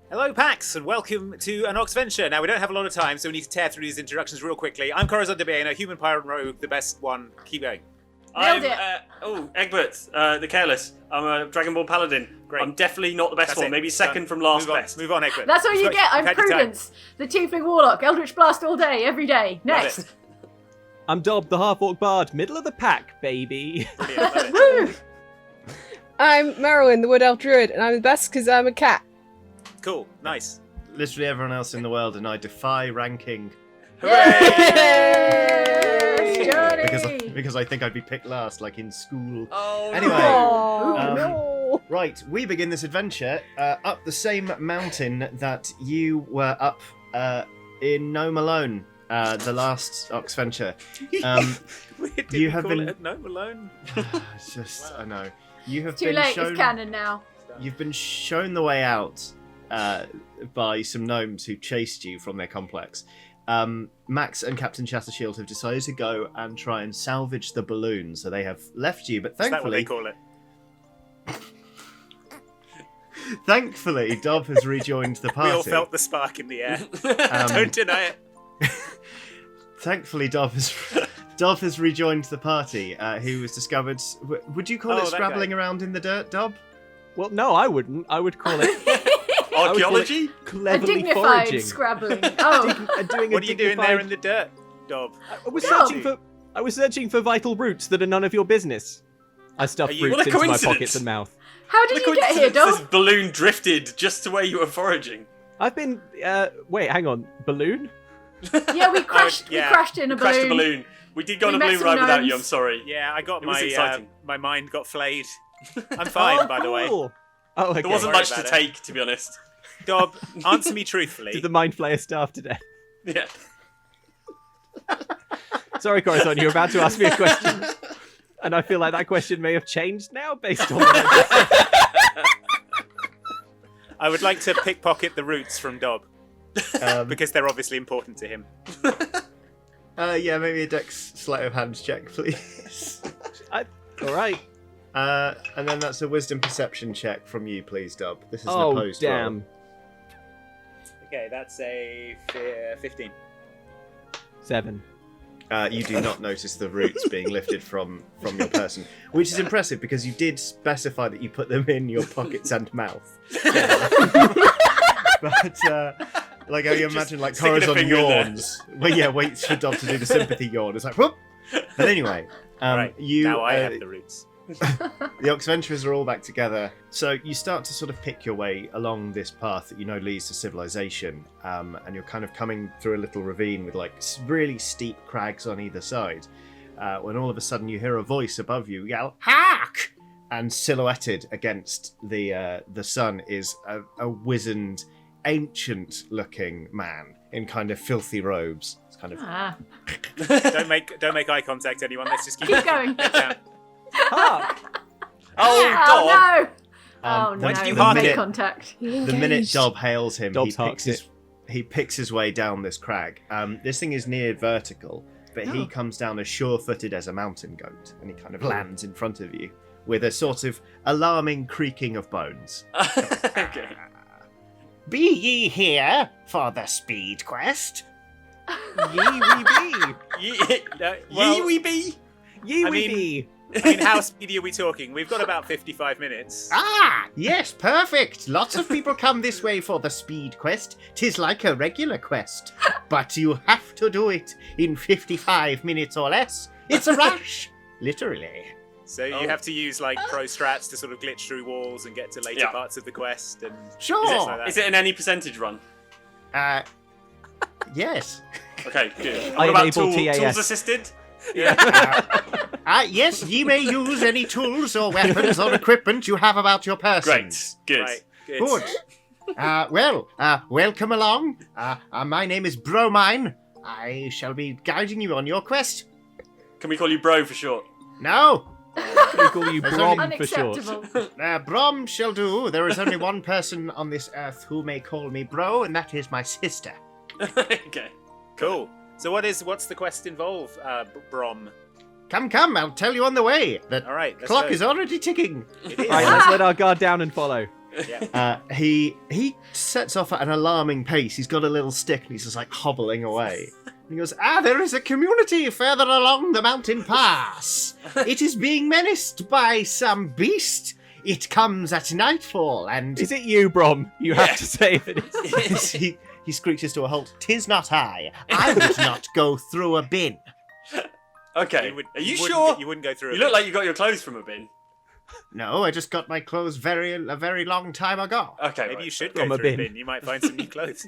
Hello, PAX, and welcome to an Oxventure. Now, we don't have a lot of time, so we need to tear through these introductions real quickly. I'm Corazon DeBain, a human pirate rogue, the best one. Keep going. I'm Egbert, the Careless. I'm a Dragon Ball Paladin. Great. I'm definitely not the best one. Maybe second from last best. Move on, Egbert. That's what you get. I'm Prudence, the Tiefling Warlock. Eldritch Blast all day, every day. Next. I'm Dob, the half-orc bard. Middle of the pack, baby. Brilliant, love it. I'm Merowyn, the Wood Elf Druid, and I'm the best because I'm a cat. Cool, nice. Literally everyone else in the world, and I defy ranking Hooray! because I think I'd be picked last, like in school. Oh, Anyway, No. Right, we begin this adventure up the same mountain that you were up in Gnome Alone, the last Oxventure. You have been No, Malone. It's just I know you have Too been late, shown. it's canon now. You've been shown the way out by some gnomes who chased you from their complex. Max and Captain Shattershield have decided to go and try and salvage the balloon, so they have left you. But Is that what thankfully, they call it? thankfully, Dob has rejoined the party. We all felt the spark in the air. Don't deny it. Thankfully, Dob has rejoined the party. Who was discovered? Would you call it that scrabbling guy. around in the dirt, Dob? Well, no, I wouldn't. I would call it archaeology? A cleverly dignified foraging. scrabbling. Oh, Doing What are you doing there in the dirt, Dob? I was searching for vital roots that are none of your business. I stuffed What roots a into my coincidence. pockets and mouth. how did you get here, This Dom? balloon drifted just to where you were foraging. I've been. Wait, hang on. Balloon? Yeah, we crashed. yeah. We crashed in a Crashed balloon. a balloon. We did go on We a met balloon some ride without you. gnomes. I'm sorry. Yeah, I got It was my exciting. my mind got flayed. I'm fine, by the way. Cool. Oh, okay. There wasn't worry much to about it. take, to be honest. Dob, answer me truthfully. Did the Mind Flayer starve to death? Yeah. Sorry, Corazon, you're about to ask me a question. And I feel like that question may have changed now based on what I just I would like to pickpocket the roots from Dob because they're obviously important to him. Yeah, maybe a dex sleight of hand check, please. All right. And then that's a wisdom perception check from you, please, Dob. This is an Oh, opposed roll. damn. Okay, that's a 15. 7. You do not notice the roots being lifted from your person, which is impressive because you did specify that you put them in your pockets and mouth. But like how you imagine, like sticking a Corazon finger in there. yawns. Well, yeah, waits for Dob to do the sympathy yawn. It's like whoop. But anyway, Right, you now I have the roots. the Oxventurers are all back together. So you start to sort of pick your way along this path that you know leads to civilization, and you're kind of coming through a little ravine with like really steep crags on either side. When all of a sudden you hear a voice above you yell "Hark!" and silhouetted against the sun is a wizened, ancient-looking man in kind of filthy robes. It's kind of Ah. Don't make eye contact, anyone. Let's just keep going. Head down. Hark! Oh, Oh Dob! no! Oh the- no! when did you we hark made it? contact. The minute Dob hails him, Dob's harked he picks his way down this crag. This thing is near vertical, but he Oh. comes down as sure-footed as a mountain goat, and he kind of lands in front of you with a sort of alarming creaking of bones. Okay. Be ye here for the speed quest? Ye we be! Well, Yee wee bee! Ye I we mean- be! I mean, how speedy are we talking? We've got about 55 minutes. Ah, yes, perfect. Lots of people come this way for the speed quest. 'Tis like a regular quest, but you have to do it in 55 minutes or less. It's a rush, literally. So you have to use like pro strats to sort of glitch through walls and get to later Yeah. parts of the quest and Sure. things like that. Is it an any percentage run? Yes. Okay, good. I What about enable TAS. tools assisted? Yes, ye may use any tools or weapons or equipment you have about your persons. Great, good. Right, good. Good. Welcome along. My name is Bromine. I shall be guiding you on your quest. Can we call you bro for short? No, We call you That's Brom for short. Unacceptable. Brom shall do. There is only one person on this earth who may call me bro, and that is my sister. Okay. Cool. So what's the quest involve, Brom? Come, I'll tell you on the way. The All right, let's clock go. is already ticking. It is. Right, let's let our guard down and follow. Yeah. He sets off at an alarming pace. He's got a little stick and he's just like hobbling away. And he goes, there is a community further along the mountain pass. It is being menaced by some beast. It comes at nightfall and... Is it you, Brom? You have to say that it's... he screeches to a halt. 'Tis not I. I would not go through a bin. Okay. Are you wouldn't sure? You wouldn't go through. You look like you got your clothes from a bin. No, I just got my clothes a very long time ago. Okay. Maybe you should From go a through a bin. bin. You might find some new clothes.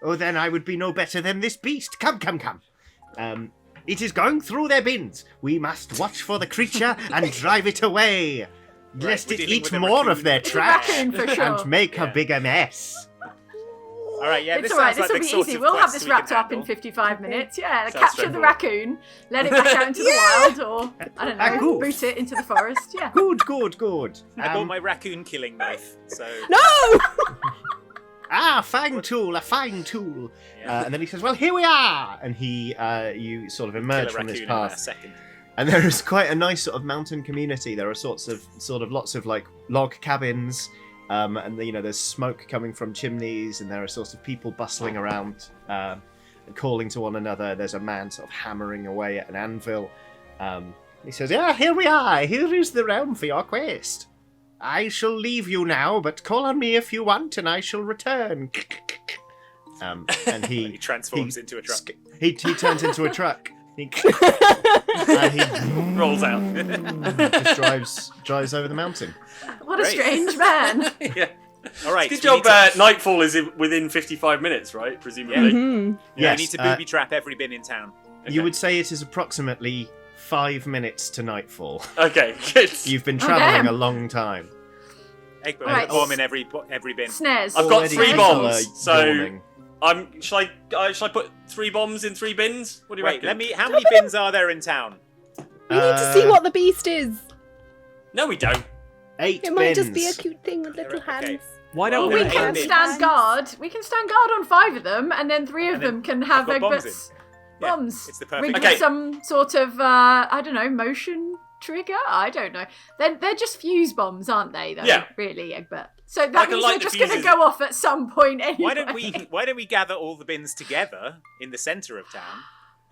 Well, then I would be no better than this beast. Come. It is going through their bins. We must watch for the creature and drive it away, lest we're it dealing eat with a more raccoon. of their It's a trash raccoon for sure. and make a Yeah. bigger mess. All right, yeah, It's this all right. sounds This like will the be sort easy. of We'll have quest this we can wrapped up in handle. 55 minutes. Yeah, Sounds capture the straightforward. raccoon, let it back out into the wild, or I don't know, Good. boot it into the forest. Yeah. Good. I bought my raccoon killing knife, so No! A fine tool. yeah. And then he says, well, here we are. And you sort of kill emerge a from this raccoon in a path. second. And there is quite a nice sort of mountain community. There are sort of lots of like log cabins, and there's smoke coming from chimneys, and there are sorts of people bustling around and calling to one another. There's a man sort of hammering away at an anvil. He says, "Yeah, here we are. Here is the realm for your quest. I shall leave you now, but call on me if you want, and I shall return." And He transforms into a truck. He turns into a truck. And he Rolls out. just drives over the mountain. What a Great. strange man. Yeah. All right, Good we need job. to- Nightfall is within 55 minutes, right? Presumably. Mhm. Yeah, Yes, we need to booby trap every bin in town. You would say it is approximately 5 minutes to nightfall. Okay. Good. You've been Oh, travelling damn. a long time. Egbert, Right. bomb in every bin. Snares. I've got Already 3 people bombs, are so yawning. shall I put 3 bombs in 3 bins? What do you Wait, reckon? how many bins are there in town? We need to see what the beast is. No, we don't. 8 It might bins. just be a cute thing with little Okay. hands. Why don't Well, we there can are 8 stand guard. We can stand guard on 5 of them, and then 3 of And them then can have I've got bombs Egbert's Yeah, bombs. it's the Rigged perfect. Okay. with some sort of I don't know, motion trigger. I don't know. They're just fuse bombs, aren't they? Though, Yeah. really, Egbert. So that Like a means light they're just going to diffuses. go off at some point anyway. Why don't we gather all the bins together in the centre of town?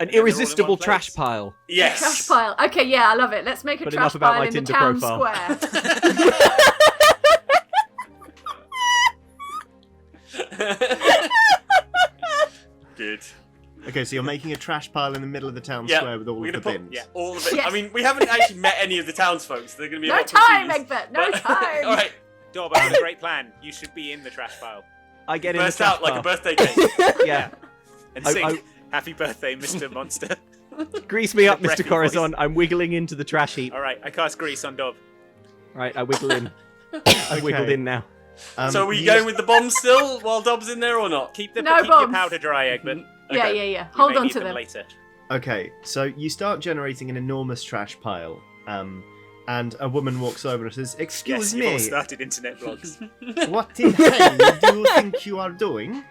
An And then they're all in irresistible one trash place. pile. Yes. Trash pile. Okay, yeah, I love it. Let's make a But trash enough about pile my in the Tinder town profile. square. Good. Okay, so you're making a trash pile in the middle of the town Yeah, square with all we're of the gonna bins. yeah. All of it. Yes. I mean, we haven't actually met any of the townsfolk, so they're going to be a No lot time, confused. Egbert. No But- time. All right. Dob, I have a great plan. You should be in the trash pile I get in the Burst trash out like pile. a birthday cake. Yeah. and I- sing I- "Happy Birthday, Mr. Monster." Grease me up, The Mr. breathy Corazon. I'm wiggling into the trash heap. All right, I cast grease on Dob. Right, I wiggle in. I wiggled in now. So are we you- going with the bombs still while Dob's in there or not? Keep your bombs. powder dry, Egbert. Yeah, Okay. yeah, yeah. You Hold may on need to them. later. Okay, so you start generating an enormous trash pile, and a woman walks over and says, "Excuse Yes, you've all me, started internet blogs. what in hell do you think you are doing?"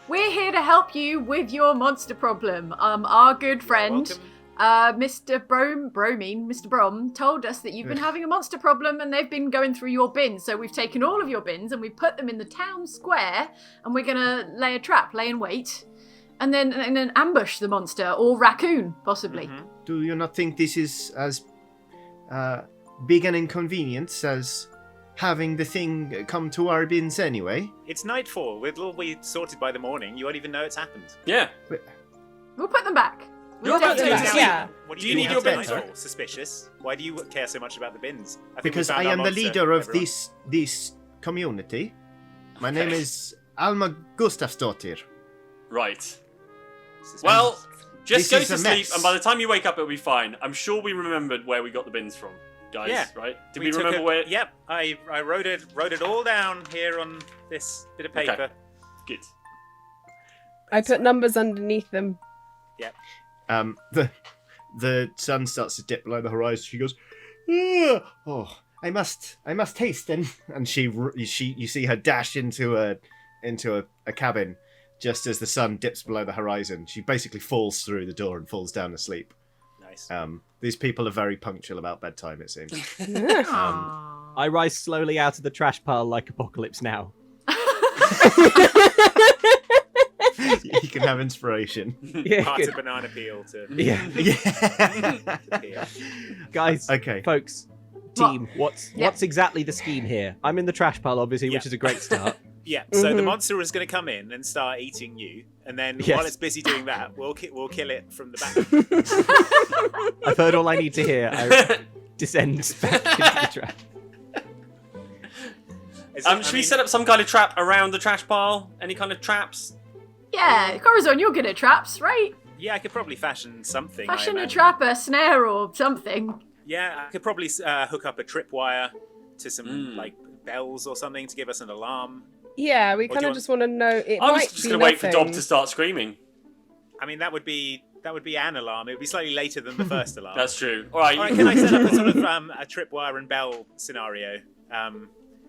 We're here to help you with your monster problem. Our good friend, Welcome. Mr. Mr. Brom, told us that you've been having a monster problem and they've been going through your bins. So we've taken all of your bins and we've put them in the town square and we're going to lay a trap, lay in wait, and then ambush the monster or raccoon, possibly. Mhm. Do you not think this is as big an inconvenience as having the thing come to our bins anyway? It's nightfall. It'll all be sorted by the morning. You won't even know it's happened. Yeah. We'll put them back. You're We'll about take to them take down. a Yeah. What Do you do need you your have bins, nightfall? Suspicious. Why do you care so much about the bins? I think we Because found I our am the monster, leader of everyone. this community. My Okay. name is Alma Gustafsdottir. Right. Suspicious. Well, just This go is to a sleep, mess. and by the time you wake up, it'll be fine. I'm sure we remembered where we got the bins from, guys. Yeah. Right? Did we took remember where? Yep, I wrote it all down here on this bit of paper. Okay. Good. I put numbers underneath them. The sun starts to dip below the horizon. She goes, "Ah, oh, I must hasten." And she you see her dash into a cabin just as the sun dips below the horizon. She basically falls through the door and falls down asleep. Nice. These people are very punctual about bedtime, it seems. Aww. I rise slowly out of the trash pile like Apocalypse Now. You can have inspiration. Yeah, Part good. of banana peel to. Yeah. Yeah. Guys, Okay. folks, team, what's exactly the scheme here? I'm in the trash pile, obviously, which Yeah. is a great start. Yeah, so the monster is going to come in and start eating you, and then Yes. while it's busy doing that, we'll kill it from the back. I've heard all I need to hear. I descend back into the trash. Should we set up some kind of trap around the trash pile? Any kind of traps? Yeah, Corazon, you're good at traps, right? Yeah, I could probably fashion something. I Fashion a imagine. trap, a snare, or something. Yeah, I could probably hook up a tripwire to some like bells or something to give us an alarm. Yeah, we do kind you of want- just want to know. It I was might just be going to wait for nothing. Dob to start screaming. I mean, that would be an alarm. It would be slightly later than the first alarm. That's true. All right. All right, can I set up a sort of a tripwire and bell scenario?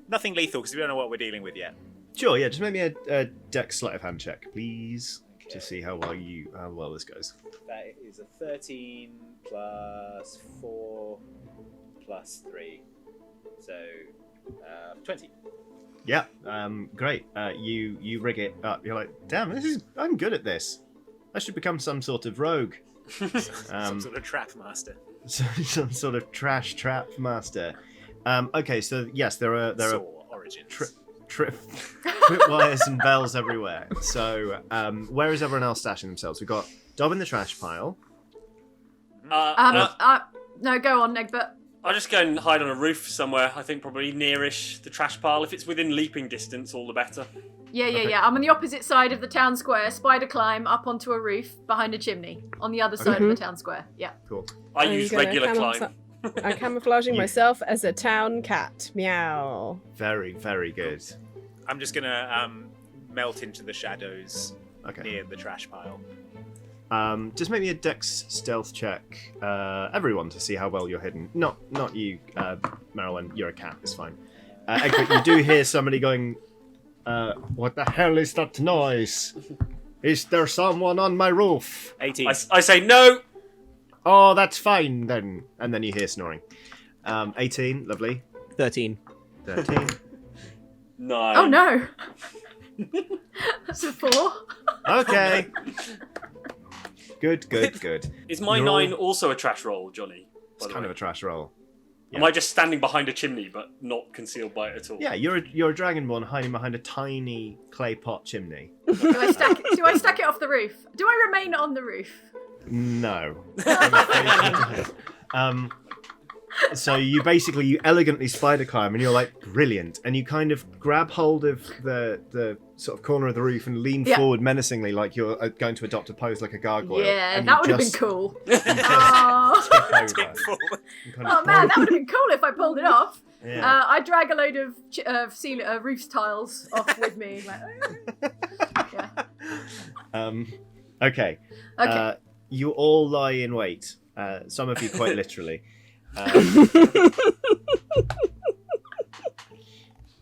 Nothing lethal because we don't know what we're dealing with yet. Sure, yeah, just make me a dex sleight of hand check, please, to see how well this goes. That is a 13 plus 4 plus 3. So, 20. Yeah, great. You rig it up. You're like, damn, I'm good at this. I should become some sort of rogue. Some sort of trap master. Some sort of trash trap master. Okay, so yes, there are Saw origins. tripwires and bells everywhere. So where is everyone else stashing themselves? We've got Dob in the trash pile. No, go on, Egbert. I'll just go and hide on a roof somewhere. I think probably nearish the trash pile. If it's within leaping distance, all the better. Yeah. I'm on the opposite side of the town square. Spider climb up onto a roof behind a chimney on the other side of the town square. Yeah. Cool. I Are you use gonna regular climb. I'm camouflaging You- myself as a town cat. Meow. Very, very good. I'm just gonna melt into the shadows Okay. near the trash pile. Just make me a dex stealth check, everyone, to see how well you're hidden. Not you, Marilyn. You're a cat. It's fine. Egbert, you do hear somebody going, "What the hell is that noise? Is there someone on my roof?" 18. I say no. Oh, that's fine then. And then you hear snoring. 18, lovely. 13. 13. No. Oh no. That's a 4. Okay. Good. Is my You're all- 9 also a trash roll, Johnny? It's kind of a trash roll. Am I just standing behind a chimney but not concealed by it at all? Yeah, you're a dragonborn hiding behind a tiny clay pot chimney. Do I stack it off the roof? Do I remain on the roof? No. So you elegantly spider climb, and you're like, brilliant, and you kind of grab hold of the sort of corner of the roof and lean forward menacingly, like you're going to adopt a pose like a gargoyle. Yeah, and that you would have been just cool. tip Oh. over. Full. You kind Oh of man, that would have been cool if I pulled it off. Yeah. I drag a load of roof tiles off with me. Like, yeah. Okay. Okay. You all lie in wait. Some of you quite literally.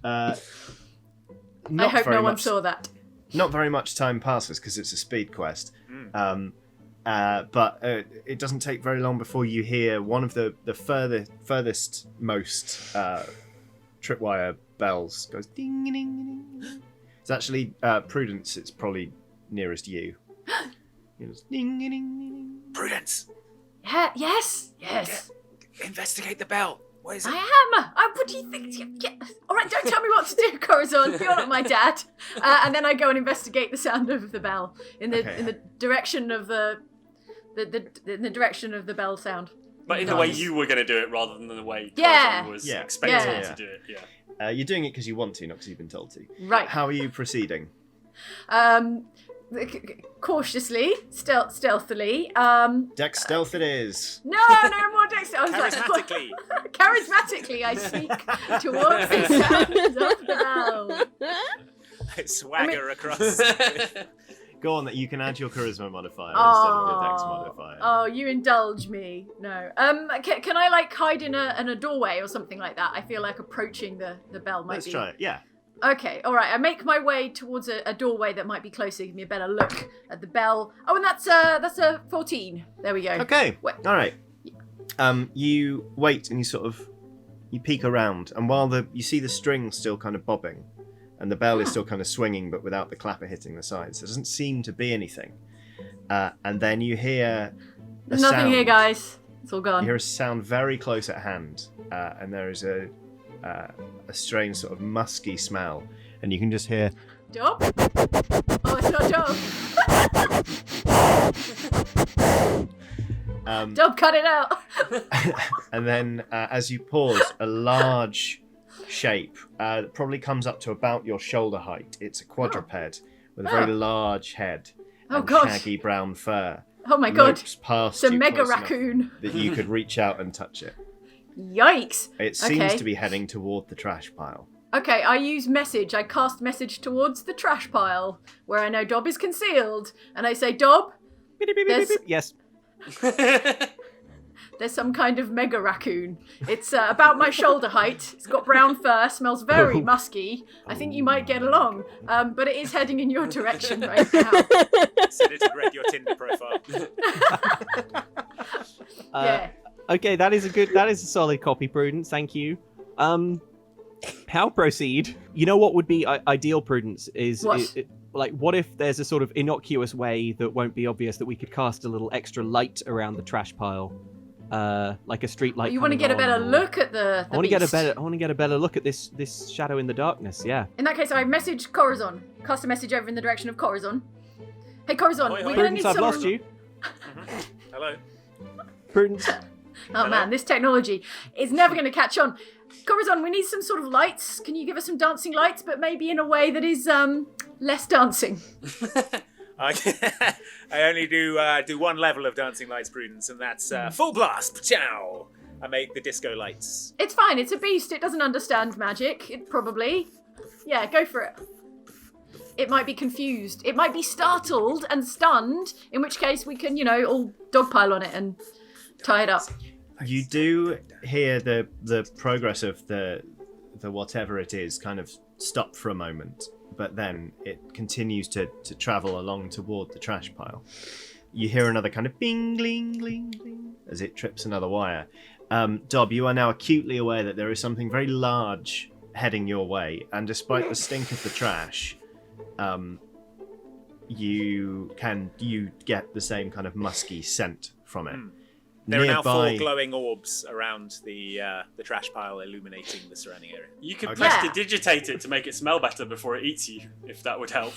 Not I hope very no one much- saw that. Not very much time passes because it's a speed quest. But it doesn't take very long before you hear one of the furthest most tripwire bells goes ding ding ding. It's actually Prudence. It's probably nearest you. It goes ding ding ding. Prudence, Yeah, yes. investigate the bell. What is it? I am. What do you think? Yeah. All right, don't tell me what to do, Corazon. You're not my dad. And then I go and investigate the sound of the bell in the direction of the direction of the bell sound. But in the way you were going to do it rather than the way Yeah. Tarzan was Yeah. expecting Yeah. to do it. Yeah. You're doing it because you want to, not because you've been told to. Right. How are you proceeding? Cautiously, stealthily. Dex stealth it is. No more dex. I was Charismatically. like, charismatically, I sneak towards the sound of the bell. Swagger across. Go on, you can add your charisma modifier instead of your dex modifier. Oh, you indulge me. No. Can I like hide in a doorway or something like that? I feel like approaching the bell might Let's be. try it. Yeah. Okay, all right. I make my way towards a doorway that might be closer. Give me a better look at the bell. Oh, and that's a 14. There we go. Okay. Wait. All right. You wait and you sort of You peek around, and while you see the string still kind of bobbing, and the bell is still kind of swinging, but without the clapper hitting the sides. There doesn't seem to be anything. And then you hear There's nothing sound. here, guys. It's all You gone. hear a sound very close at hand, and there is a strange sort of musky smell, and you can just hear. Job? Oh, it's not Job. Job, cut it out. And then, as you pause, a large shape probably comes up to about your shoulder height. It's a quadruped with a very large head and shaggy brown fur. Oh my god. Lopes past It's a you mega close enough raccoon. that you could reach out and touch it. Yikes. It seems Okay. to be heading toward the trash pile. Okay, I use message. I cast message towards the trash pile where I know Dob is concealed. And I say, Dob, There's- Yes. there's some kind of mega raccoon. It's about my shoulder height. It's got brown fur, smells very musky. I think you might get along. But it is heading in your direction right now. Send it to read your Tinder profile. Yeah. Okay, that is a solid copy, Prudence. Thank you. How proceed? You know what would be ideal, Prudence, is What? like, what if there's a sort of innocuous way that won't be obvious that we could cast a little extra light around the trash pile, like a street light. You want to get a better look at the I want to get a beast. better. I want to get a better look at this shadow in the darkness. Yeah. In that case, I message Corazon. Cast a message over in the direction of Corazon. Hey, Corazon, Hoi, we're hoi. going to Prudence, need I've some... lost you. Hello. Prudence. Oh man, this technology is never going to catch on. Corazon, we need some sort of lights. Can you give us some dancing lights, but maybe in a way that is less dancing? I only do one level of dancing lights, Prudence, and that's full blast. Ciao. I make the disco lights. It's fine. It's a beast. It doesn't understand magic. It probably. Yeah, go for it. It might be confused. It might be startled and stunned. In which case, we can, all dogpile on it and tie it up. You do hear the progress of the whatever it is kind of stop for a moment, but then it continues to travel along toward the trash pile. You hear another kind of bing, gling, gling, gling as it trips another wire. Dob, you are now acutely aware that there is something very large heading your way, and despite the stink of the trash, you get the same kind of musky scent from it. There are now 4 glowing orbs around the trash pile, illuminating the surrounding area. You could Okay. prestidigitate it to make it smell better before it eats you, if that would help.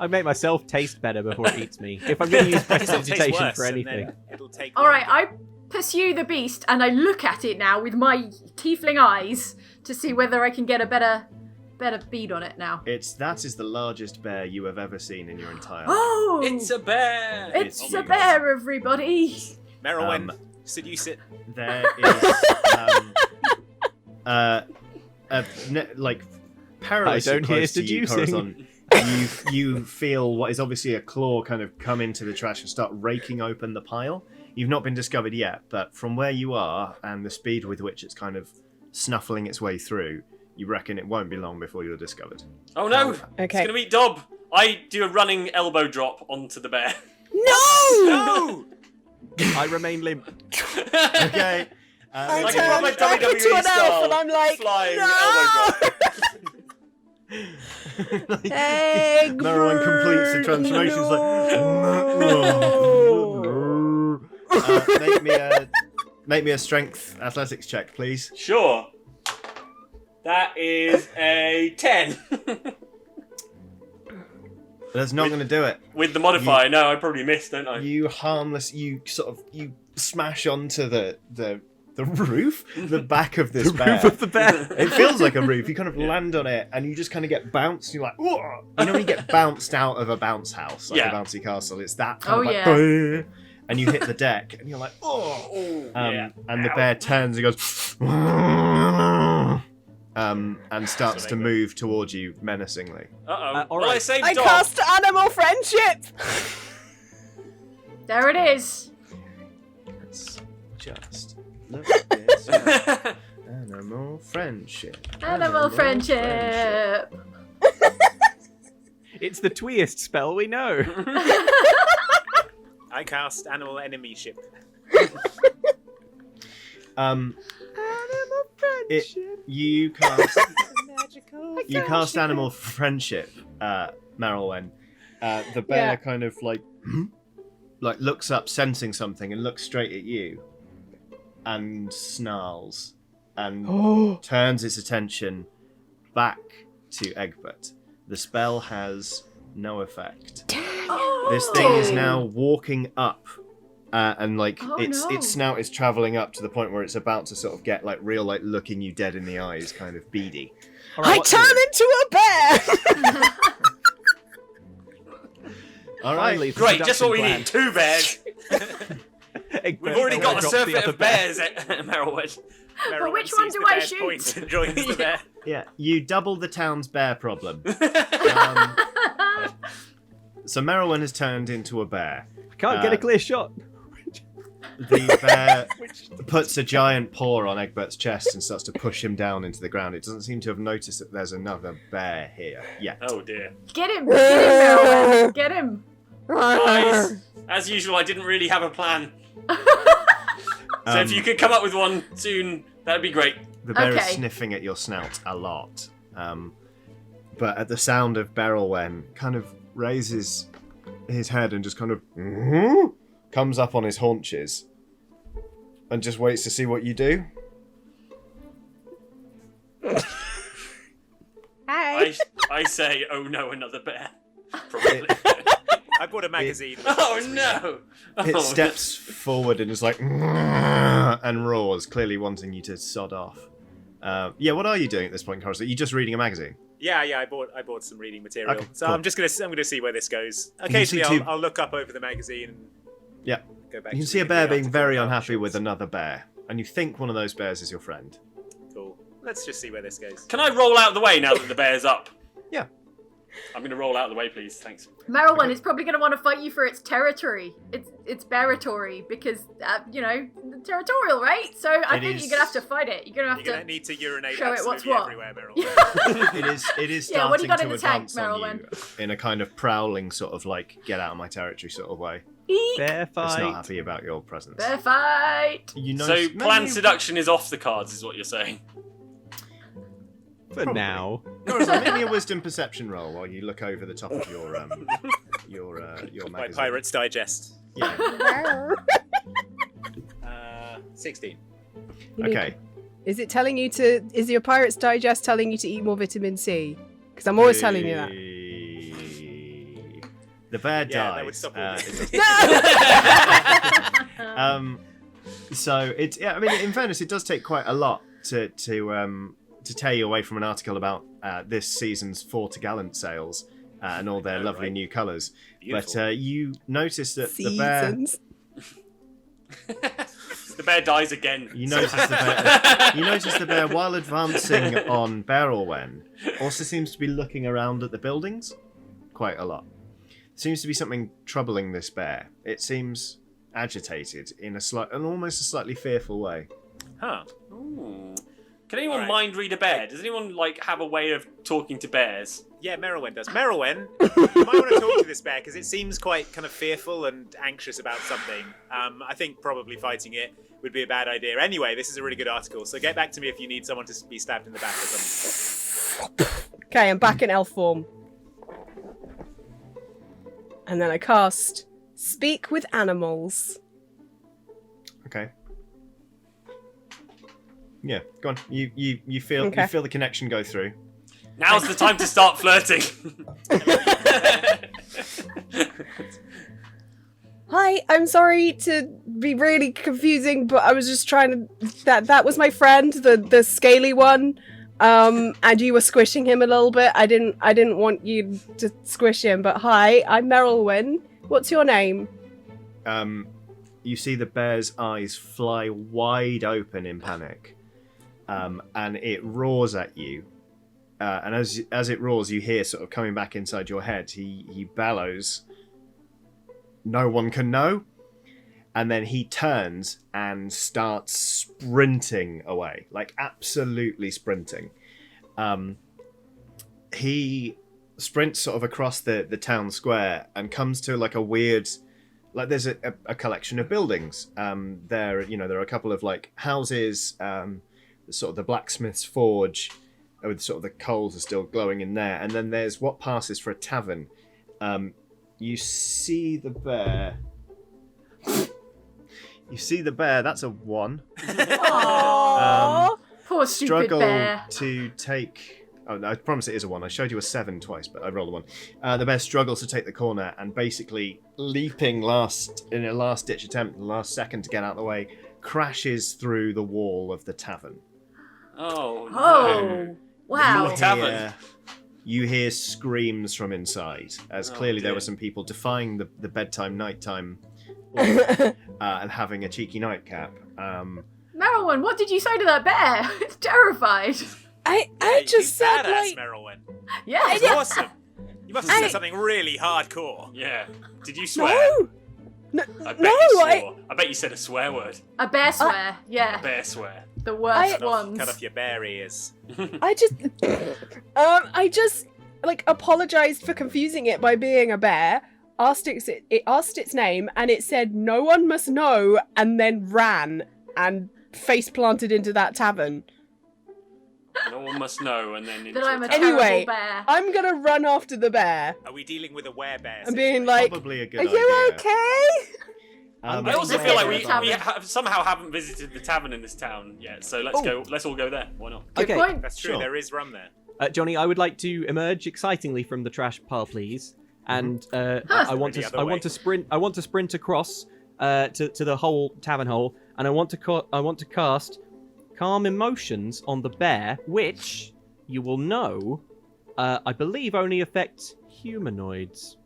I make myself taste better before it eats me. If I'm going to use It'll taste prestidigitation worse, for and anything. then it'll take. All right, longer. I pursue the beast and I look at it now with my tiefling eyes to see whether I can get a better bead on it now. That is the largest bear you have ever seen in your entire life. Oh, It's a bear! it's oh a my God. bear, everybody. Merylwen, seduce it. There is like perilously I don't hear close to you, seducing. Corazon. You feel what is obviously a claw kind of come into the trash and start raking open the pile. You've not been discovered yet, but from where you are and the speed with which it's kind of snuffling its way through, you reckon it won't be long before you're discovered. Oh no! It's Okay. gonna eat Dob! I do a running elbow drop onto the bear. No! No! I remain limp. Okay. I Like a turn proper back WWE into an elf style and I'm like, flying no! elbow drop. Egg Merylwen completes the transformation. It's like, make me a strength athletics check, please. Sure. That is a 10. That's not going to do it. With the modifier, no, I probably missed, don't I? You smash onto the roof, the back of this bear. Roof of the bear. It feels like a roof. You kind of land on it, and you just kind of get bounced. You're like, whoa! You know when you get bounced out of a bounce house, like Yeah. a bouncy castle. It's that kind Oh, of like, yeah. "Bah!" And you hit the deck, and you're like, oh! Yeah. And the bear turns and goes, and starts to move towards you menacingly. Uh-oh. all Well, I right. saved I Dob. cast animal friendship! There it is. Let's just look at this. Animal friendship. Animal friendship. It's the tweest spell we know. I cast animal enemy ship. Animal friendship. You cast Magical. you cast animal friendship, Marylwen. The bear Yeah. kind of like looks up, sensing something, and looks straight at you, and snarls, and Oh. turns its attention back to Egbert. The spell has no effect. This thing is now walking up, and its snout is traveling up to the point where it's about to sort of get real, looking you dead in the eyes, kind of beady. All right, I what's turn it? into a bear! All right, Finally, Great, just what we production need. 2 bears. plan. We've already got a Drops the surfeit other of bear. bears at Merylwood. Merylwen which one sees do the I bear's shoot? point and joins the bear. Yeah, you double the town's bear problem. So Merylwen has turned into a bear. I can't get a clear shot. The bear puts a giant paw on Egbert's chest and starts to push him down into the ground. It doesn't seem to have noticed that there's another bear here yet. Oh dear. Get him, Merylwen. Get him. Guys, as usual, I didn't really have a plan. So if you could come up with one soon, that'd be great. The bear is Okay. sniffing at your snout a lot. But at the sound of Merylwen, kind of raises his head and just kind of comes up on his haunches and just waits to see what you do. Hi. I say, oh no, another bear. Probably. I bought a magazine. Oh no! It Oh, steps forward and is like and roars, clearly wanting you to sod off. What are you doing at this point, Horace? Are you just reading a magazine? Yeah, I bought some reading material. Okay, So cool. I'm gonna see where this goes. can see Occasionally, two- I'll look up over the magazine and Yeah. go back. You can to see a reading bear the being article very about unhappy with shorts. another bear, and you think one of those bears is your friend. Cool. Let's just see where this goes. Can I roll out of the way now that the bear's up? Yeah. I'm going to roll out of the way, please. Thanks. Merylwen is probably going to want to fight you for its territory. It's bearatory because, territorial, right? So I It think is- you're going to have to fight it. You're going to have You're gonna to... need to urinate show it what's absolutely what. everywhere, Meryl. It is Yeah, what do starting you got to in the tank, advance on Merylwen? you in a kind of prowling sort of get out of my territory sort of way. Bear It's not fight. happy about your presence. Bear fight! You know, So, planned seduction is off the cards, is what you're saying. For Probably. now. Corazon, make me a wisdom perception roll while you look over the top of your My magazine. Pirate's Digest. Yeah. 16. You need- Okay. Is it telling you to? Is your Pirate's Digest telling you to eat more vitamin C? Because I'm always telling you that. The bear dies. Yeah, that would stop all this. So it's in fairness, it does take quite a lot to tear you away from an article about this season's 4 to Gallant sales and all their lovely right. new colours. Beautiful. But you notice that the bear. Seasons. The bear dies again. You notice the bear. You notice the bear, while advancing on Merylwen, also seems to be looking around at the buildings quite a lot. Seems to be something troubling this bear. It seems agitated in almost a slightly fearful way. Huh. Ooh. Can anyone Alright. mind read a bear? Does anyone have a way of talking to bears? Yeah, Merylwen does. Merylwen, you might want to talk to this bear because it seems quite kind of fearful and anxious about something. I think probably fighting it would be a bad idea. Anyway, this is a really good article, so get back to me if you need someone to be stabbed in the back or something. Okay, I'm back in elf form. And then I cast Speak with Animals. Okay. Yeah, go on. You feel Okay. you feel the connection go through. Now's the time to start flirting. Hi, I'm sorry to be really confusing, but I was just trying to. That was my friend, the scaly one. And you were squishing him a little bit. I didn't want you to squish him, but hi, I'm Merylwen. What's your name? You see the bear's eyes fly wide open in panic, and it roars at you. And as it roars, you hear sort of coming back inside your head. He bellows, "No one can know," and then he turns and starts sprinting away, like absolutely sprinting. He sprints sort of across the town square and comes to like a weird, like there's a collection of buildings. There are a couple of like houses. sort of the blacksmith's forge, with sort of the coals are still glowing in there. And then there's what passes for a tavern. You see the bear. That's a 1. Aww. Poor stupid Struggle bear. to take. Oh, no, I promise it is a 1. I showed you a 7 twice, but I rolled a 1. The bear struggles to take the corner and basically leaping in a last-ditch attempt, the last second to get out of the way, crashes through the wall of the tavern. Oh, no. Oh, wow. What tavern? You hear screams from inside, as Oh, clearly there dear. were some people defying the bedtime, nighttime, order, and having a cheeky nightcap. Merylwyn, what did you say to that bear? It's terrified. I just said badass, like Merylwyn. Yeah. That's awesome. You must have said something really hardcore. Yeah. Did you swear? no, I bet no, you swore. I bet you said a swear word. A bear swear. Yeah. Bear swear. The worst Cut ones. off your bear ears. I just like apologized for confusing it by being a bear. It asked its name and it said no one must know, and then ran and face planted into that tavern. No one must know, and then into That I'm a a tavern. Anyway, terrible bear. I'm gonna run after the bear Are we dealing with a werebear? and being like, Probably a good "Are idea. you okay?" I also Let's feel get like to the we tavern. somehow haven't visited the tavern in this town yet, so let's Oh. go. Let's all go there. Why not? Good Okay. point. That's true. Sure. There is rum there. Johnny, I would like to emerge excitingly from the trash pile, please. And I want The to. other I way. want to sprint. I want to sprint across to the whole tavern hole, and I want to cast calm emotions on the bear, which you will know, I believe, only affects humanoids.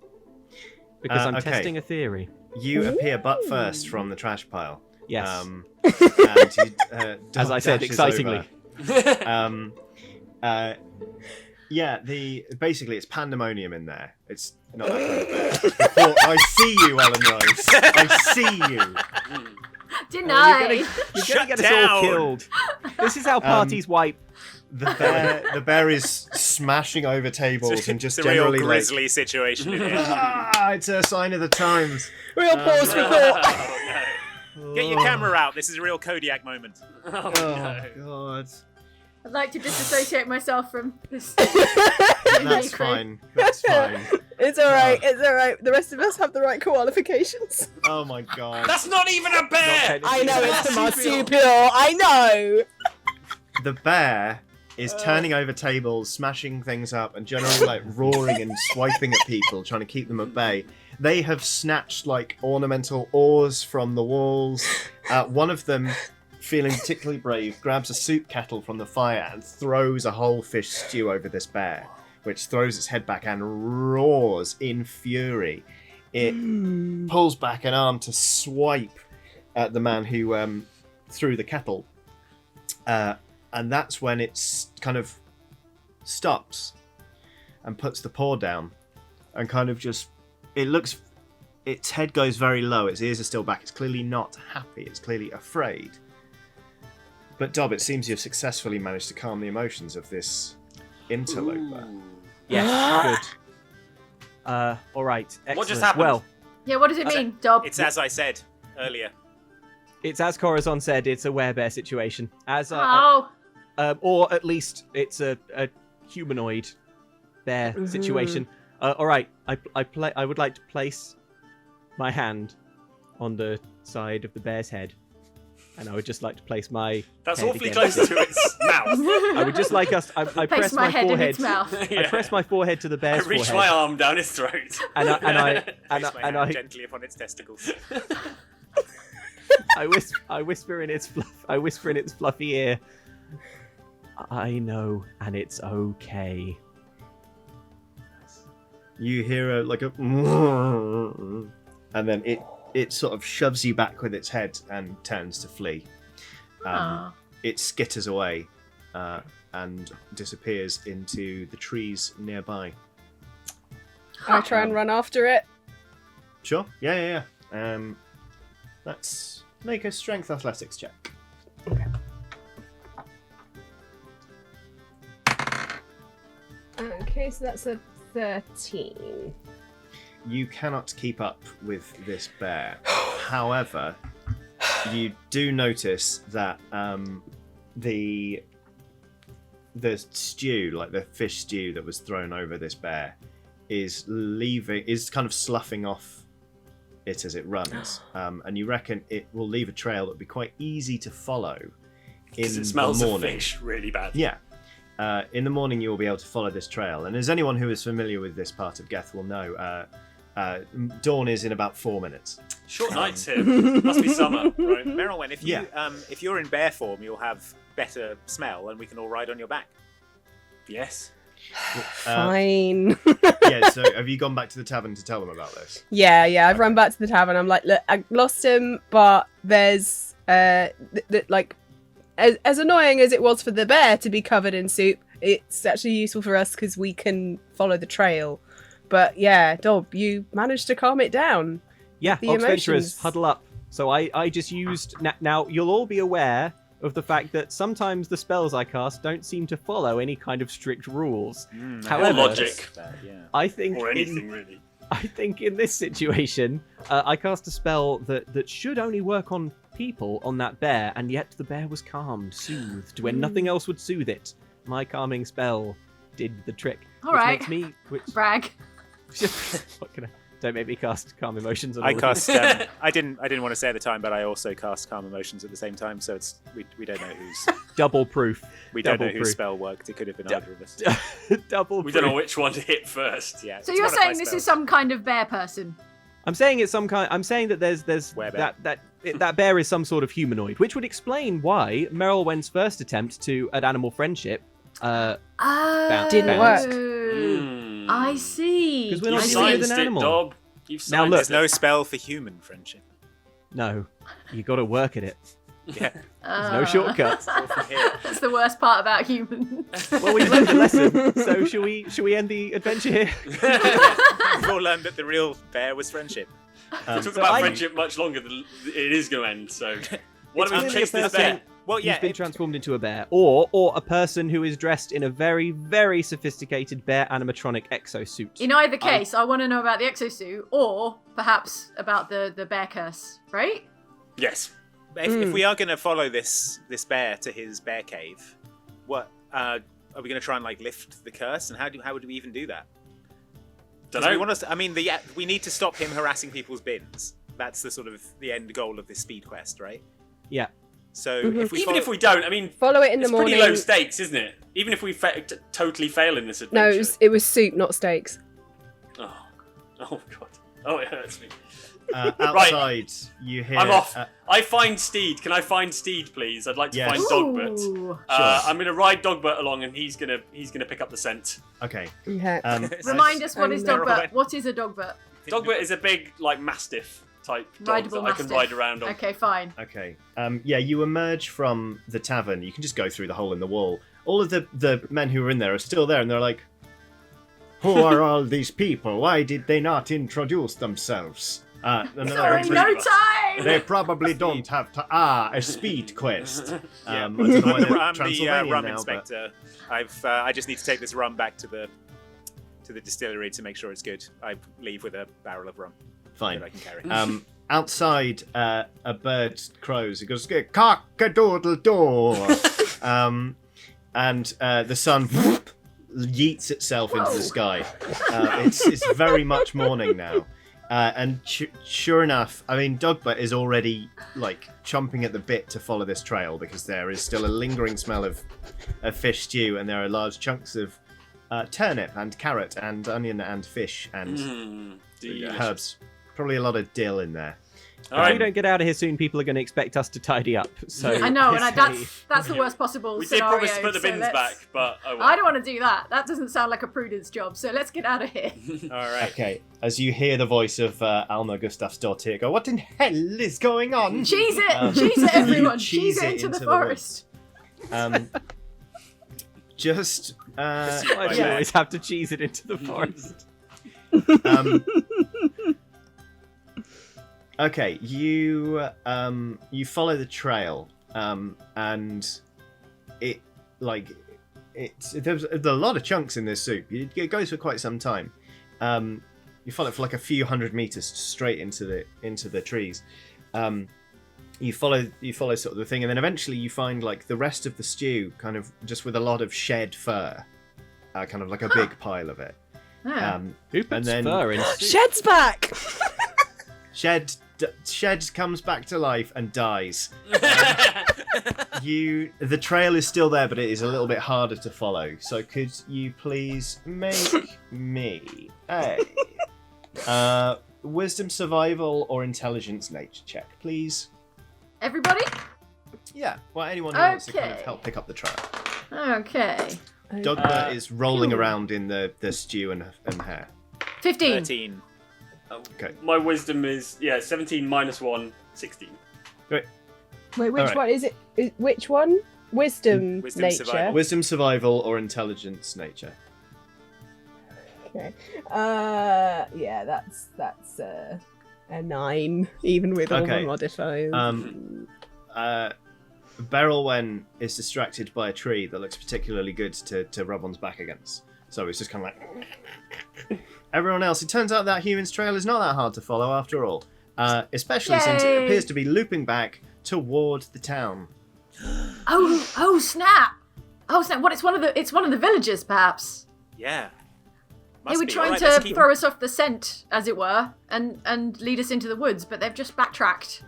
Because I'm okay. testing a theory. You appear butt first from the trash pile. Yes. And you, As I said, dashes excitingly. over. Yeah, basically it's pandemonium in there. It's not that kind of bear. Before, I see you, Ellen Rose. I see you. Denied. You're gonna Shut get us all down. killed. This is how parties wipe. The bear is smashing over tables and just it's a real generally grisly situation in here. it's a sign of the times. Real pause Oh, report. no. Get your camera out. This is a real Kodiak moment. Oh, Oh no. God. I'd like to disassociate myself from this. That's fine. That's fine. It's alright, it's alright. The rest of us have the right qualifications. Oh my God. That's not even a bear. I know, it's a marsupial. marsupial. I know. The bear is turning over tables, smashing things up, and generally like roaring and swiping at people, trying to keep them at bay. They have snatched like ornamental oars from the walls. One of them, feeling particularly brave, grabs a soup kettle from the fire and throws a whole fish stew over this bear, which throws its head back and roars in fury. It pulls back an arm to swipe at the man who threw the kettle. And that's when it kind of stops and puts the paw down and kind of just... Its head goes very low, its ears are still back, it's clearly not happy, it's clearly afraid. But Dob, it seems you've successfully managed to calm the emotions of this interloper. Yes, good. All right. Excellent. What just happened? Well, Yeah, what does it mean, Dob? It's as I said earlier. it's as Corazon said. It's a werebear situation. Oh, Or at least it's a humanoid bear situation. All right. I would like to place my hand on the side of the bear's head, and I would just like to place my. That's head awfully against close it. to its mouth. I would just like us. I place press my my head in forehead. its mouth. I press my forehead to the I bear's reach forehead, my arm down its throat. and I Place my hand I gently upon its testicles. I whisper in its fluffy ear. I know, and it's okay. You hear a and then it sort of shoves you back with its head and turns to flee. Aw. It skitters away and disappears into the trees nearby. I try and run after it. Sure. Yeah. Let's make a strength athletics check. Okay, so that's a 13. You cannot keep up with this bear. However, you do notice that the stew, like the fish stew that was thrown over this bear, is kind of sloughing off it as it runs, and you reckon it will leave a trail that would be quite easy to follow in It smells the of morning. fish really bad. Yeah. In the morning, you will be able to follow this trail, and as anyone who is familiar with this part of Geth will know, dawn is in about 4 minutes. Short nights here. Must be summer, right? Merylwen, if you're in bear form, you'll have better smell, and we can all ride on your back. Yes. Fine. Yeah, so have you gone back to the tavern to tell them about this? Yeah, I've run back to the tavern. I'm like, look, I lost him, but there's like, as annoying as it was for the bear to be covered in soup, it's actually useful for us because we can follow the trail. But yeah, Dob, you managed to calm it down. Yeah, The Oxventurers, emotions. huddle up. So I just used... Now, you'll all be aware of the fact that sometimes the spells I cast don't seem to follow any kind of strict rules. Or However, logic. I think Or anything, really. I think in this situation, I cast a spell that should only work on people, on that bear, and yet the bear was calmed, soothed, when nothing else would soothe it. My calming spell did the trick. All which right. Makes me... Brag. What can I... Don't make me cast calm emotions. On I all of cast. you. I didn't want to say at the time, but I also cast calm emotions at the same time. So it's we don't know whose Double proof. we don't know Double whose proof. spell worked. It could have been Du- either of us. Double We proof. don't know which one to hit first. Yeah. So it's you're one of my saying this spells. is some kind of bear person? I'm saying it's some kind. I'm saying that there's Werebear. that bear is some sort of humanoid, which would explain why Merylwen's first attempt at animal friendship. Oh, Didn't work. Mm. I see. 'Cause we're You've not I dealing see. with scienced an animal. it, Dob. You've Now scienced look, There's no spell for human friendship. No, you got to work at it. Yeah. There's no shortcuts. All from here. That's the worst part about humans. Well, we've learned the lesson. So shall we end the adventure here? We've all learned that the real bear was friendship. We talk So about I- friendship much longer than it is going to end, so... Why don't we It's chase only a this bear? person Well, yeah. who's been transformed into a bear, or a person who is dressed in a very, very sophisticated bear animatronic exosuit. In either case, I want to know about the exosuit, or perhaps about the bear curse, right? Yes. If we are going to follow this bear to his bear cave, what are we going to try and like lift the curse? And how would we even do that? Don't 'Cause we know. want us to, I mean, we need to stop him harassing people's bins. That's the sort of the end goal of this speed quest, right? Yeah. So Mhm. Even if we don't, I mean, Follow it in the it's morning. pretty low stakes, isn't it? Even if we totally fail in this No, adventure. it was soup, not steaks. Oh god. Oh, it hurts me. Outside, you hear. I'm off. I find Steed. Can I find Steed, please? I'd like to Yes. find Dogbert. Ooh. I'm going to ride Dogbert along, and he's gonna pick up the scent. Okay. Okay. Remind us what is Um, dogbert. What is a dogbert? Dogbert is a big, like, mastiff type dog Rideable that I can mastiff. ride around on. Okay, fine. Okay. Yeah, you emerge from the tavern. You can just go through the hole in the wall. All of the men who were in there are still there, and they're like, "Who are all these people? Why did they not introduce themselves?" And then they're Sorry, like, no time. They probably don't have a speed quest. Yeah. I don't know why they're I'm the Transylvanian rum now, inspector. I just need to take this rum back to the distillery to make sure it's good. I leave with a barrel of rum but fine. that I can carry. Outside, a bird crows. It goes, cock-a-doodle-doo. And the sun yeets itself into the sky. It's very much morning now. And sure enough, I mean, Dogbert is already like chomping at the bit to follow this trail because there is still a lingering smell of fish stew, and there are large chunks of turnip and carrot and onion and fish and Delicious. herbs. Probably a lot of dill in there. All If we right. don't get out of here soon, people are going to expect us to tidy up. So I know, and let's that's the worst possible We did scenario. promise to put the so bins let's- back, but oh well. I don't want to do that. That doesn't sound like a prudence job. So let's get out of here. All right. Okay, as you hear the voice of Alma Gustafsdottir go, "What in hell is going on?" Cheese it, Um, cheese it, everyone. you Cheese it into the forest. Just Why do you yeah. always have to cheese it into the forest? Okay, you follow the trail, and there's a lot of chunks in this soup. It goes for quite some time. You follow it for like a few hundred meters straight into the trees, you follow sort of the thing, and then eventually you find like the rest of the stew, kind of just with a lot of shed fur, kind of like a big pile of it. Oh. Who puts and then fur in soup? Shed's back. Shed comes back to life and dies. The trail is still there, but it is a little bit harder to follow. So could you please make me a wisdom, survival, or intelligence nature check, please? Everybody? Yeah. Well, anyone who wants to kind of Okay. help pick up the trail. Okay. Dogma is rolling around in the stew and hair. 15. 13. Okay. My wisdom is 17 minus 1, 16. Great. Wait, which Alright. one is it? Which one? Wisdom, Wisdom, nature. survival. Wisdom, survival, or intelligence nature. Okay. Yeah, that's a 9, even with all Okay. the modifiers. Berylwen is distracted by a tree that looks particularly good to rub one's back against. So it's just kind of like... Everyone else, it turns out that human's trail is not that hard to follow after all. Especially since it Yay. appears to be looping back toward the town. Oh snap! Oh snap! What? It's one of the villagers, perhaps. Yeah. They Must were be. trying Alright, let's to keep- throw us off the scent, as it were, and lead us into the woods, but they've just backtracked.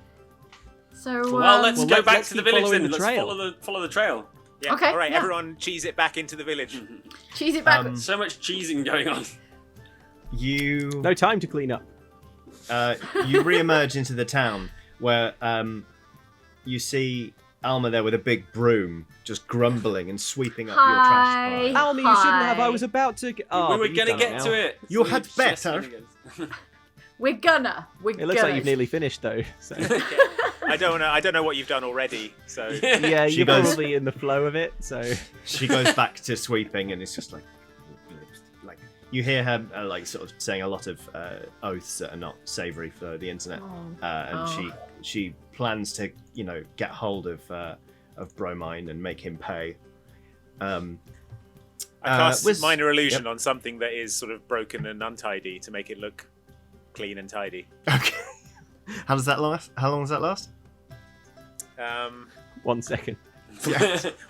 So Well, let's Well, go let's back to the keep village following then. the Let's trail. follow the trail. Yeah. Okay, All right, yeah. everyone, cheese it back into the village. cheese it back. So much cheesing going on. You No time to clean up. you re-emerge into the town where you see Alma there with a big broom, just grumbling and sweeping up your trash Hi. pile. Alma, you shouldn't have. I Hi. was about to. Oh, we were but you've gonna done get now. to it. You So had just better. shenanigans. We're gonna. It looks like you've nearly finished though. So. I don't know what you've done already. So Yeah, She you're goes- probably in the flow of it. So She goes back to sweeping, and it's just like you hear her like sort of saying a lot of oaths that are not savoury for the internet, and she plans to get hold of Bromine and make him pay. I cast minor illusion Yep. on something that is sort of broken and untidy to make it look clean and tidy. Okay. How does that last? How long does that last? 1 second.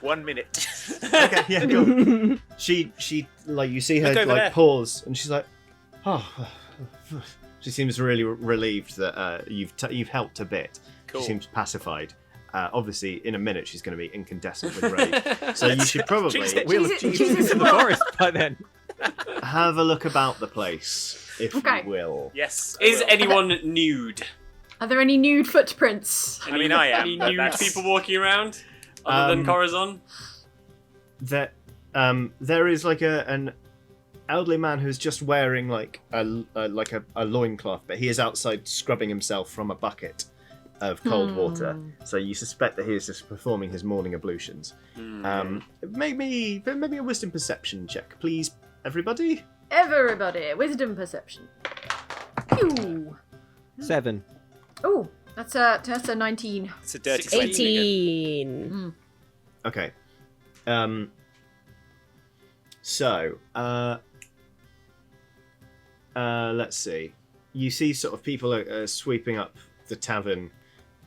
1 minute. Okay, yeah, cool. She like you see her Look over like there. pause, and she's like, oh. She seems really relieved that you've helped a bit. Cool. She seems pacified. Obviously, in a minute she's going to be incandescent with rage. So you should probably Cheese it. We'll have Jesus, cheesed Jesus, into the what? forest by then. have a look about the place, if Okay. you will. Yes. I Is will. anyone nude? Are there any nude footprints? I mean, I am, Any but nude that's- people walking around other than Um, Corazon? That there is like an elderly man who's just wearing like a loincloth, but he is outside scrubbing himself from a bucket of cold water. So you suspect that he is just performing his morning ablutions. Maybe a wisdom perception check, please, everybody. Everybody, wisdom perception. Pew. 7. Oh, that's a 19. It's a dirty 16. 20 again. 18. Okay. So, let's see. You see sort of people are sweeping up the tavern.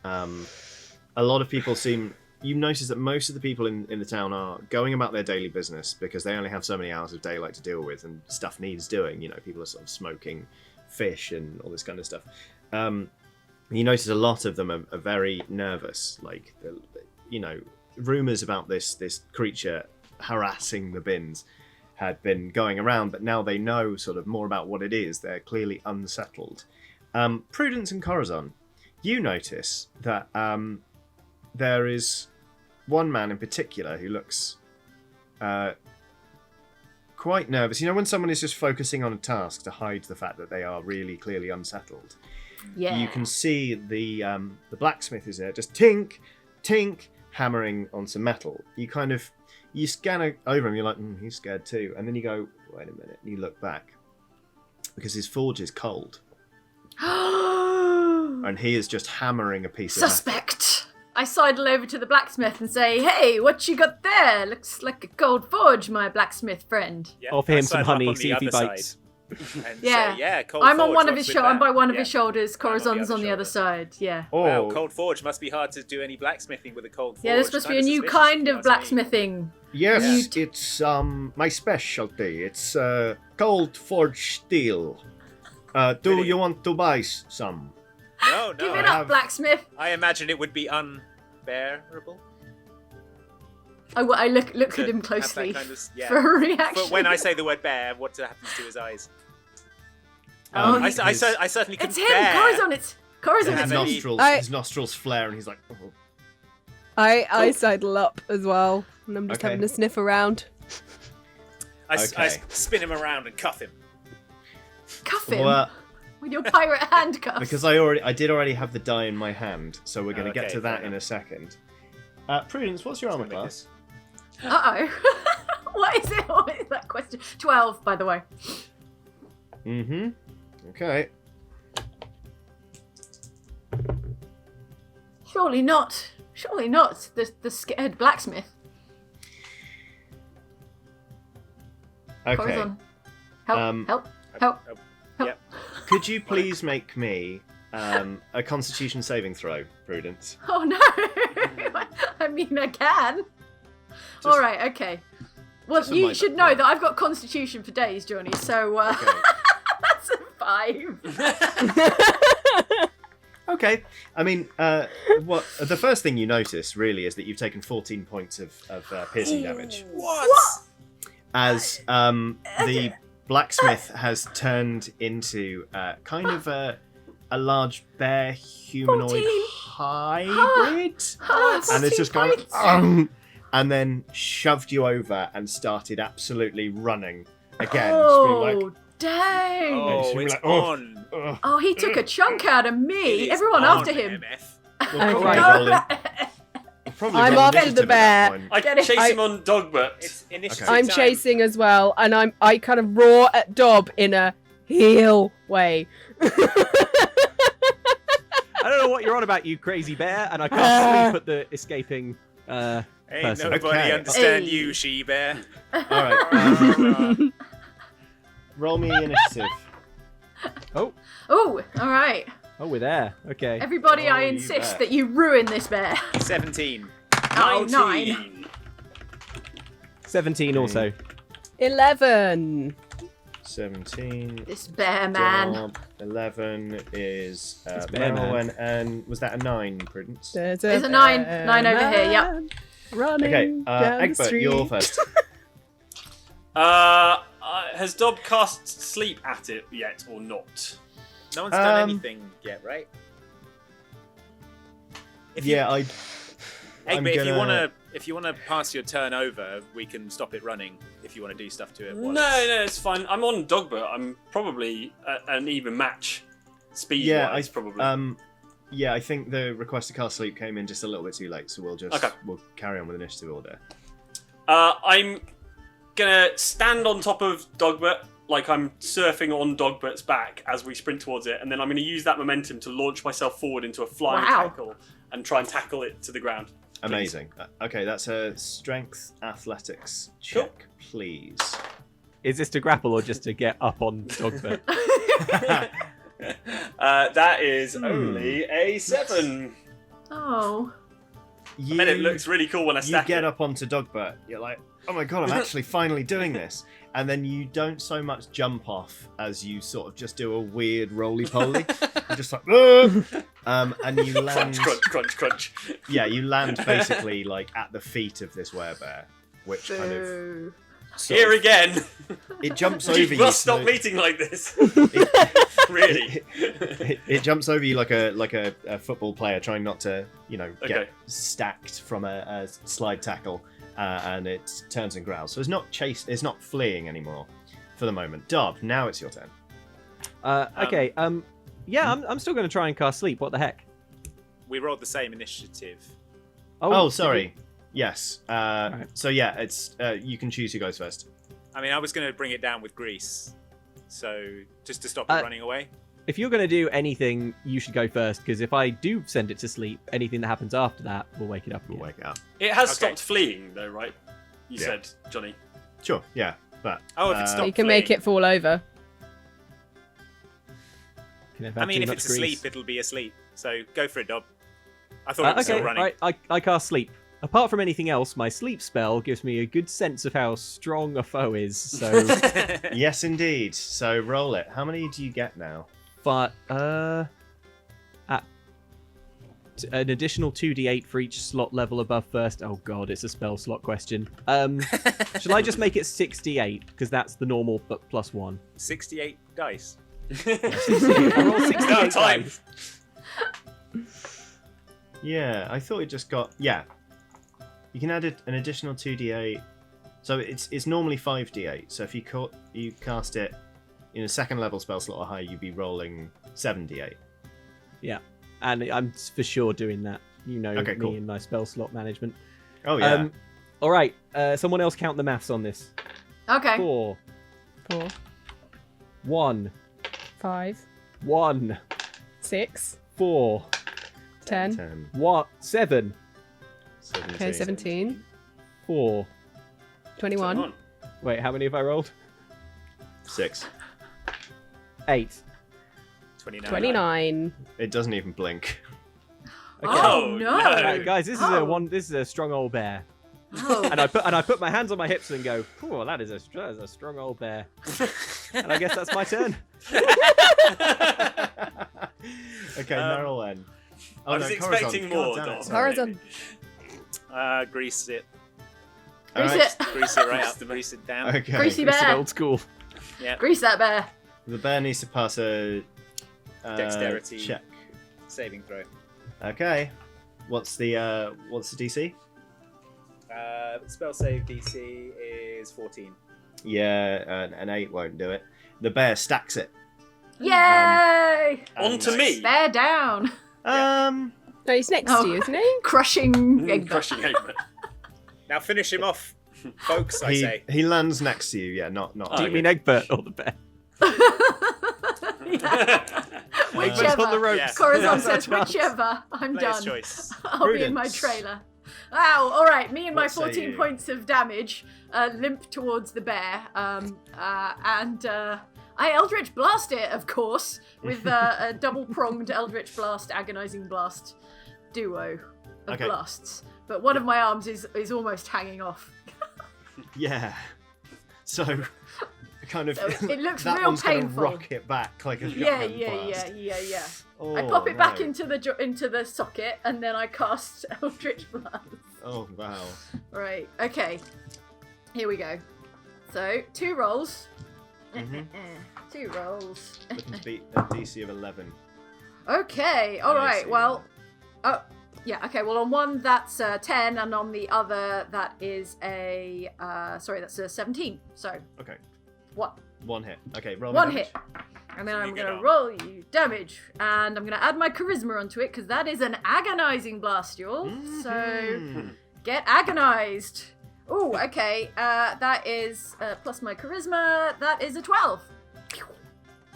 A lot of people seem... You notice that most of the people in the town are going about their daily business because they only have so many hours of daylight to deal with, and stuff needs doing. People are sort of smoking fish and all this kind of stuff. You notice a lot of them are very nervous. Like, rumors about this creature harassing the bins had been going around, but now they know sort of more about what it is. They're clearly unsettled. Prudence and Corazon, you notice that there is one man in particular who looks quite nervous. When someone is just focusing on a task to hide the fact that they are really clearly unsettled. Yeah. You can see the blacksmith is there, just tink, tink, hammering on some metal. You scan over him, you're like, he's scared too. And then you go, wait a minute, and you look back. Because his forge is cold. And he is just hammering a piece of metal. Suspect. I sidle over to the blacksmith and say, "Hey, what you got there? Looks like a cold forge, my blacksmith friend." Yeah, Offer I him some sidle up honey, on the see if he other bites. side. And Yeah. say, yeah, Cold I'm on Forge, one of what's his with I'm that? by one of Yeah. his shoulders. I'm on the Corazon's other on the other shoulder. side. Yeah. Oh, Wow, Cold Forge must be hard to do any blacksmithing with a Cold Forge. Yeah, this must be a Kinda new suspicious, kind if you of ask me. blacksmithing. yes, it's my specialty. It's cold forged steel. Do Really? you want to buy some? No, Give no. it I up, have- blacksmith. I imagine it would be unbearable. I look to at him have that closely kind of- yeah. for a reaction. But when I say the word bear, what happens to his eyes? Oh, I his, certainly couldn't it's him, bear. Corazon. It's Corazon. Yeah, It's maybe- me. his nostrils flare, and he's like, oh. I sidle up as well, and I'm just Okay. having a sniff around. I Okay. spin him around and cuff him. Cuff him Well, with your pirate handcuffs. because I did already have the die in my hand, so we're going to get Okay, to that fair in a enough. second. Prudence, what's your armor Let's make class? Uh-oh. What is it? What is that question? 12, by the way. Mm-hmm. Okay. Surely not. Surely not. The scared blacksmith. Okay. Corazon. Help, Um, help, help. Yep. Could you please make me a Constitution saving throw, Prudence? Oh no! I mean, I can. All right, okay. Well, Just a you moment, should know yeah. that I've got Constitution for days, Johnny. So Okay. that's a 5. Okay. I mean, what the first thing you notice really is that you've taken 14 points of piercing damage What? as the blacksmith has turned into kind of a large bear humanoid 14? hybrid, and it's just gone, and then shoved you over and started absolutely running again. just being like, Oh, dang! Oh, It's it's like, oh. on. "Ugh." Oh, he took a chunk out of It me. is Everyone on, after him. MF. We'll probably Right. roll in- probably I'm roll after initiative the at that bear. point. I Get it. chase him on Dogbert. It's initiative Okay. I'm time. chasing as well, and I kind of roar at Dob in a heel way. I don't know what you're on about, you crazy bear, and I can't sleep at the escaping. Ain't person. nobody Okay. understand Hey. you, she-bear. All right. Roll me initiative. Oh, all right. Oh, we're there. Okay. Everybody, Oh, I you insist bet. that you ruin this bear. 17. Oh, 9. 19. 17 also. 11. 17. This bear man. Job. 11 is bear Meryl, man. and was that a 9, Prudence? There's There's a 9. bear 9 over here, yep. man Running Okay, down the Egbert, street. you're first. Has Dob cast sleep at it yet or not? No one's done Um, anything yet, right? If Yeah, Hey, I'm but gonna- if you wanna pass your turn over, we can stop it running. If you want to do stuff to it. No, while no, it's fine. I'm on Dogbert. I'm probably an even match speed-wise, probably. Yeah, I think the request to cast sleep came in just a little bit too late, so we'll carry on with initiative order. I'm gonna stand on top of Dogbert, like I'm surfing on Dogbert's back as we sprint towards it, and then I'm gonna use that momentum to launch myself forward into a flying Wow. tackle and try and tackle it to the ground. Amazing. Okay, that's a strength athletics check, please. Is this to grapple or just to get up on Dogbert? That is only a 7. Oh. You, I mean, it looks really cool when I you stack get it. up onto Dogbert, you're like, oh my god, I'm actually finally doing this. And then you don't so much jump off as you sort of just do a weird roly-poly. You're just like, and you land... Crunch, crunch, crunch, crunch. Yeah, you land basically like at the feet of this werebear, which kind of... Boo. sort Here of- again. It jumps over You you. must so stop meeting like this. it, Really. it jumps over you like a football player trying not to, get Okay. stacked from a slide tackle, and it turns and growls. So it's not fleeing anymore for the moment. Dob, now it's your turn. Okay. Yeah, I'm still going to try and cast sleep. What the heck? We rolled the same initiative. Oh, sorry. Yes. Right. So yeah, it's you can choose who goes first. I mean, I was going to bring it down with grease, so just to stop it running away. If you're going to do anything, you should go first, because if I do send it to sleep, anything that happens after that will wake it up. We'll again. wake it up. It has Okay. stopped fleeing, though, right? You Yeah. said, Johnny. Sure. Yeah. But Oh, if it stopped You can make fleeing. it fall over. can never I have mean, too if much it's grease. asleep, it'll be asleep. So go for it, Dob. I thought it was Okay, still running. right. I cast sleep. Apart from anything else, my sleep spell gives me a good sense of how strong a foe is. So, Yes, indeed. So roll it. How many do you get now? but an additional 2d8 for each slot level above first. Oh god, it's a spell slot question. Shall I just make it 68 because that's the normal but plus 1? 68 dice. I roll 68 No time. times. Yeah, I thought it just got... Yeah. You can add an additional 2d8. So it's normally 5d8. So if you cast it in a second level spell slot or higher, you'd be rolling 7d8. Yeah, and I'm for sure doing that. You know Okay, me cool. and my spell slot management. Oh, yeah. All right, someone else count the maths on this. Okay. 4, 4, 1, 5, 1, 6, 4, 10. 10, 7, 17. Okay, 17, 4. 21. Wait, how many have I rolled? 6. 8. 29. 29. It doesn't even blink. Oh, no. Right, guys, this is Oh. This is a strong old bear. Oh. And I put my hands on my hips and go, "Oh, that is a strong old bear." And I guess that's my turn. Okay, Meryl then. Oh, I was expecting more, Dom. Corazon. Grease it. Grease Alright, it. Grease it right up. Grease it down. Okay. Greasy It's an bear. old school. Yeah. Grease that bear. The bear needs to pass a Dexterity. check. Saving throw. Okay. What's the DC? Spell save DC is 14. Yeah, an 8 won't do it. The bear stacks it. Yay! On to me. Bear down. Um, No, he's next Oh. to you, isn't he? Crushing Egbert. Crushing Egbert. Now finish him off, folks. I say. he lands next to you. Yeah, not. Do you Okay. mean Egbert or the bear? Whichever. on the ropes. Yeah. Corazon says, whichever. I'm Player's done. choice. I'll be in my Prudence. trailer. Wow, alright, me and my What say 14 you? points of damage limp towards the bear. I Eldritch Blast it, of course, with a double-pronged Eldritch Blast, Agonizing Blast duo of Okay. blasts. But one of my arms is almost hanging off. Yeah. So, kind of. So it looks that real one's gonna painful. rock it back like a Yeah. shotgun blast. Oh, I pop it back no. into the socket, and then I cast Eldritch Blast. Oh wow. Right, okay. Here we go. So, 2 rolls. Mhm. 2 rolls. Looking to beat a DC of 11. Okay, alright, well... Oh, yeah, okay, well on one that's 10, and on the other that is a... that's a 17. So, Okay. what? One hit. Okay, roll. One me hit. damage. And then You I'm get going to on. roll you damage. And I'm going to add my charisma onto it, because that is an agonizing blast, y'all. So, Mhm. get agonized. Oh, okay. That is plus my charisma. That is a 12.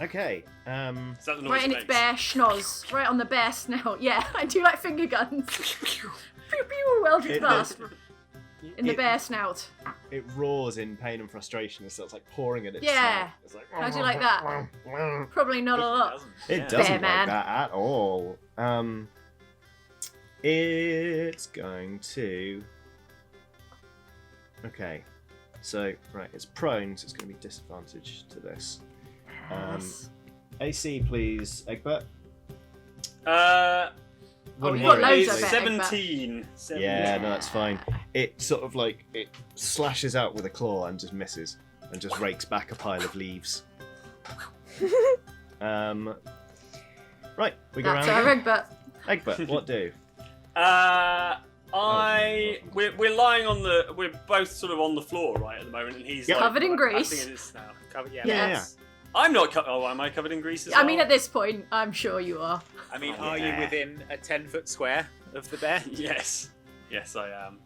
Okay. Is that the noise Right in it its makes? bear schnoz. Right on the bear snout. Yeah, I do like finger guns. Pew pew, Eldritch It Blast. In the it- bear snout. It roars in pain and frustration as it's like pouring at its Yeah. snout. It's like, How do you like that? Probably not a lot. It Yeah. doesn't Bear man. like that at all. It's going to. Okay. So, right, it's prone, so it's going to be disadvantage to this. Yes. AC, please, Egbert. Uh, Wouldn't you've got worry, loads of actually. it. 17. Yeah, no, that's fine. It sort of like it slashes out with a claw and just misses and just rakes back a pile of leaves. Right, we go That's around. our again. Egbert. Egbert, what do? We're lying on the. We're both sort of on the floor, right, at the moment, and he's Yep. like, Covered in grease. acting in his snout. Yeah. Yes. I'm not. Oh, am I covered in grease as I well? mean, at this point, I'm sure you are. I mean, Oh, are you yeah. within a 10-foot square of the bear? Yes. Yes, I am.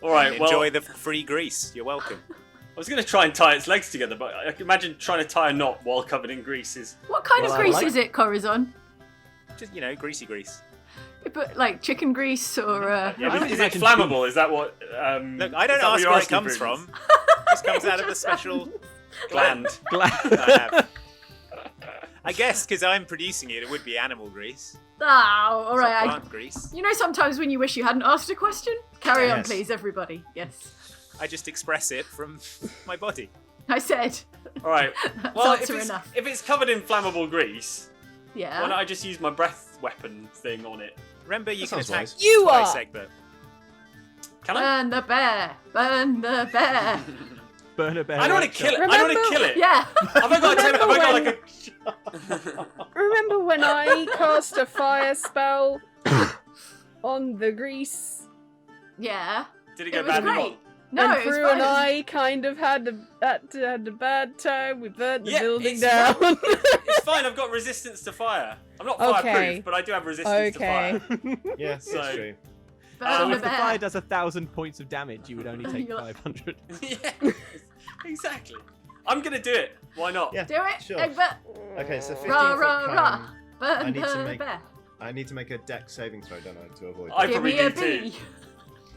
All right. Well, Enjoy the free grease. You're welcome. I was going to try and tie its legs together, but I can imagine trying to tie a knot while covered in grease is. What kind Well, of I grease like- is it, Corazon? Just, greasy grease. But like chicken grease or Yeah, I but would is it imagine flammable? Is that what? Look, I don't is that what ask you're where it asking, comes Prudence? from. It just comes out of a Just special Gland. I have. I guess because I'm producing it, it would be animal grease. Oh, all It's not right. plant grease. You know sometimes when you wish you hadn't asked a question? Carry on, Yes. please, everybody. Yes. I just express it from my body. I said. All right. That's Well, answer enough. if it's covered in flammable grease, Yeah. why don't I just use my breath weapon thing on it? Remember, you That can sounds attack wise. You twice, are. Egbert. Can I? Burn the bear. Burn the bear. Burn a bear. I don't want to kill it. I don't want to kill it. Yeah. Have I got a Remember have I got when- like a? Remember when I cast a fire spell on the grease? Yeah. Did it It go was badly great. wrong? No, and it was Prue fine. and I kind of had a bad time. We burnt the Yeah, building it's down. It's fine. I've got resistance to fire. I'm not fireproof, Okay. but I do have resistance to Okay. fire. Yeah, So- that's true. Burn So the if the bear. fire does 1,000 points of damage, you would only take You're like- 500. Yeah, exactly. I'm gonna do it. Why not? Yeah. Do it, Sure. Egbert. Okay, so 15 Rah, foot rah, cone. rah. Burn I need to the make- bear. I need to make a dex saving throw, don't I, to avoid I that? Give probably me a do bee. too.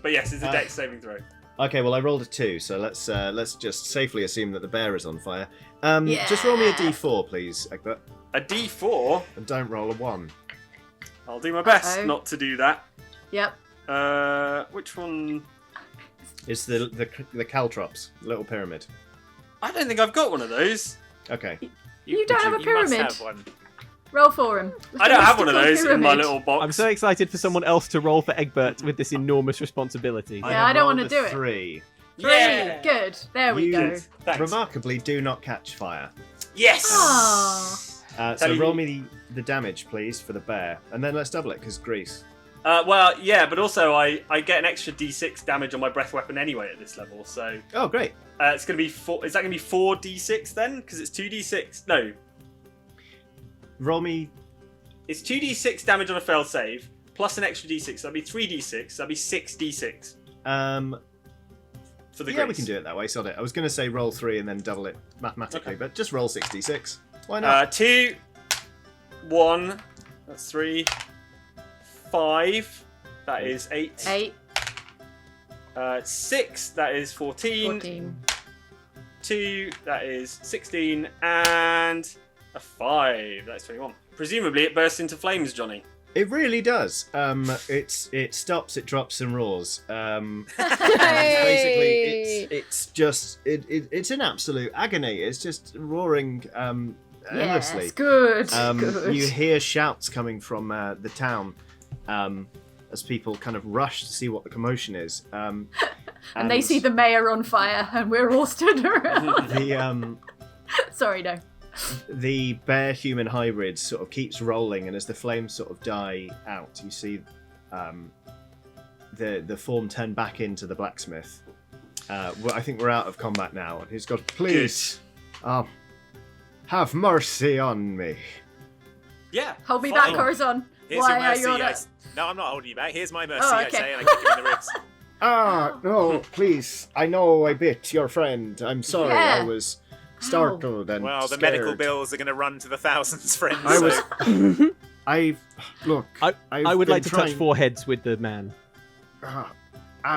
But yes, it's a Uh, dex saving throw. Okay, well I rolled a 2, so let's just safely assume that the bear is on fire. Just roll me a Yeah. d4, please, Egbert, A D4. and don't roll a 1. I'll do my best Uh-oh. not to do that. Yep. Which one? It's the caltrops, little pyramid. I don't think I've got one of those. Okay. You don't have a You pyramid. must have one. Roll for him. I don't have one of Mystical those in my pyramid. little box. I'm so excited for someone else to roll for Egbert with this enormous responsibility. Yeah, have I don't rolled wanna a do it. 3. Yeah. Good. There we You- go. Thanks. Remarkably, do not catch fire. Yes. Oh. So Tell you- roll me the damage, please, for the bear, and then let's double it because grease. Well, yeah, but also I get an extra D6 damage on my breath weapon anyway at this level, so Oh, great. it's gonna be 4. Is that gonna be 4d6 then? Because it's 2d6. No, Roll me. it's 2d6 damage on a failed save plus an extra d6. So that'd be 3d6. That'd be 6d6 for the Yeah, we grease. can do it that way. Sod it. I was going to say roll 3 and then double it mathematically, but just roll 66. Why not? 2, 1. That's 3, 5. That is 8. 8, 6. That is 14. 14. 2, that is 16, and a 5, that's 21. Presumably it bursts into flames, Johnny. It really does. It stops, it drops and roars. Hey! Basically, it's just it's an absolute agony. It's just roaring endlessly. Yes, good. Good. You hear shouts coming from the town as people kind of rush to see what the commotion is. and they see the mayor on fire, and we're all stood around. the Sorry, no. the bear human hybrid sort of keeps rolling, and as the flames sort of die out, you see the form turn back into the blacksmith. Well, I think we're out of combat now, and he's got, please, have mercy on me. Yeah. Hold me fine. back, Corazon. Here's Why your are mercy. you on I it? s- No, I'm not holding you back. Here's my mercy, Oh, I okay. say, and I kick him in the ribs. No, please. I know I bit your friend. I'm sorry. Yeah. I was startled and Well, the scared. medical bills are going to run to the thousands, friends. I was. so- I would like to touch foreheads with the man, Ow.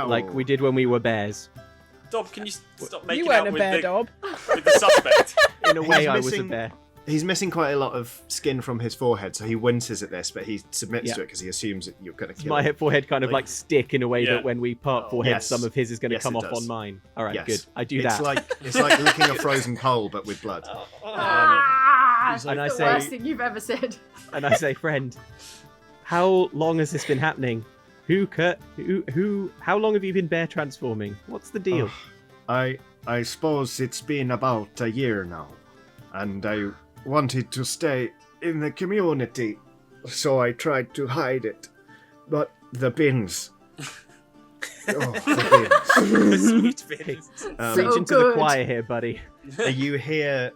like we did when we were bears. Dob, can you stop making You weren't out a with bear, the, Dob. with the suspect? In a way, He's I was a missing- bear. He's missing quite a lot of skin from his forehead, so he winces at this, but he submits Yeah. to it because he assumes that you're going to kill My him. forehead kind of Like- like stick in a way Yeah. that when we part Oh. foreheads, Yes. some of his is going to Yes, come it off does. on mine. All right, Yes. good. I do it's that. like licking a frozen coal, but with blood. Ah, He's and I the say- worst thing you've ever said. And I say, friend, how long has this been happening? How long have you been bear transforming? What's the deal? I suppose it's been about a year now, and I wanted to stay in the community, so I tried to hide it. But the bins. the Sweet bits. bins. So Preach into the good. choir here, buddy. You hear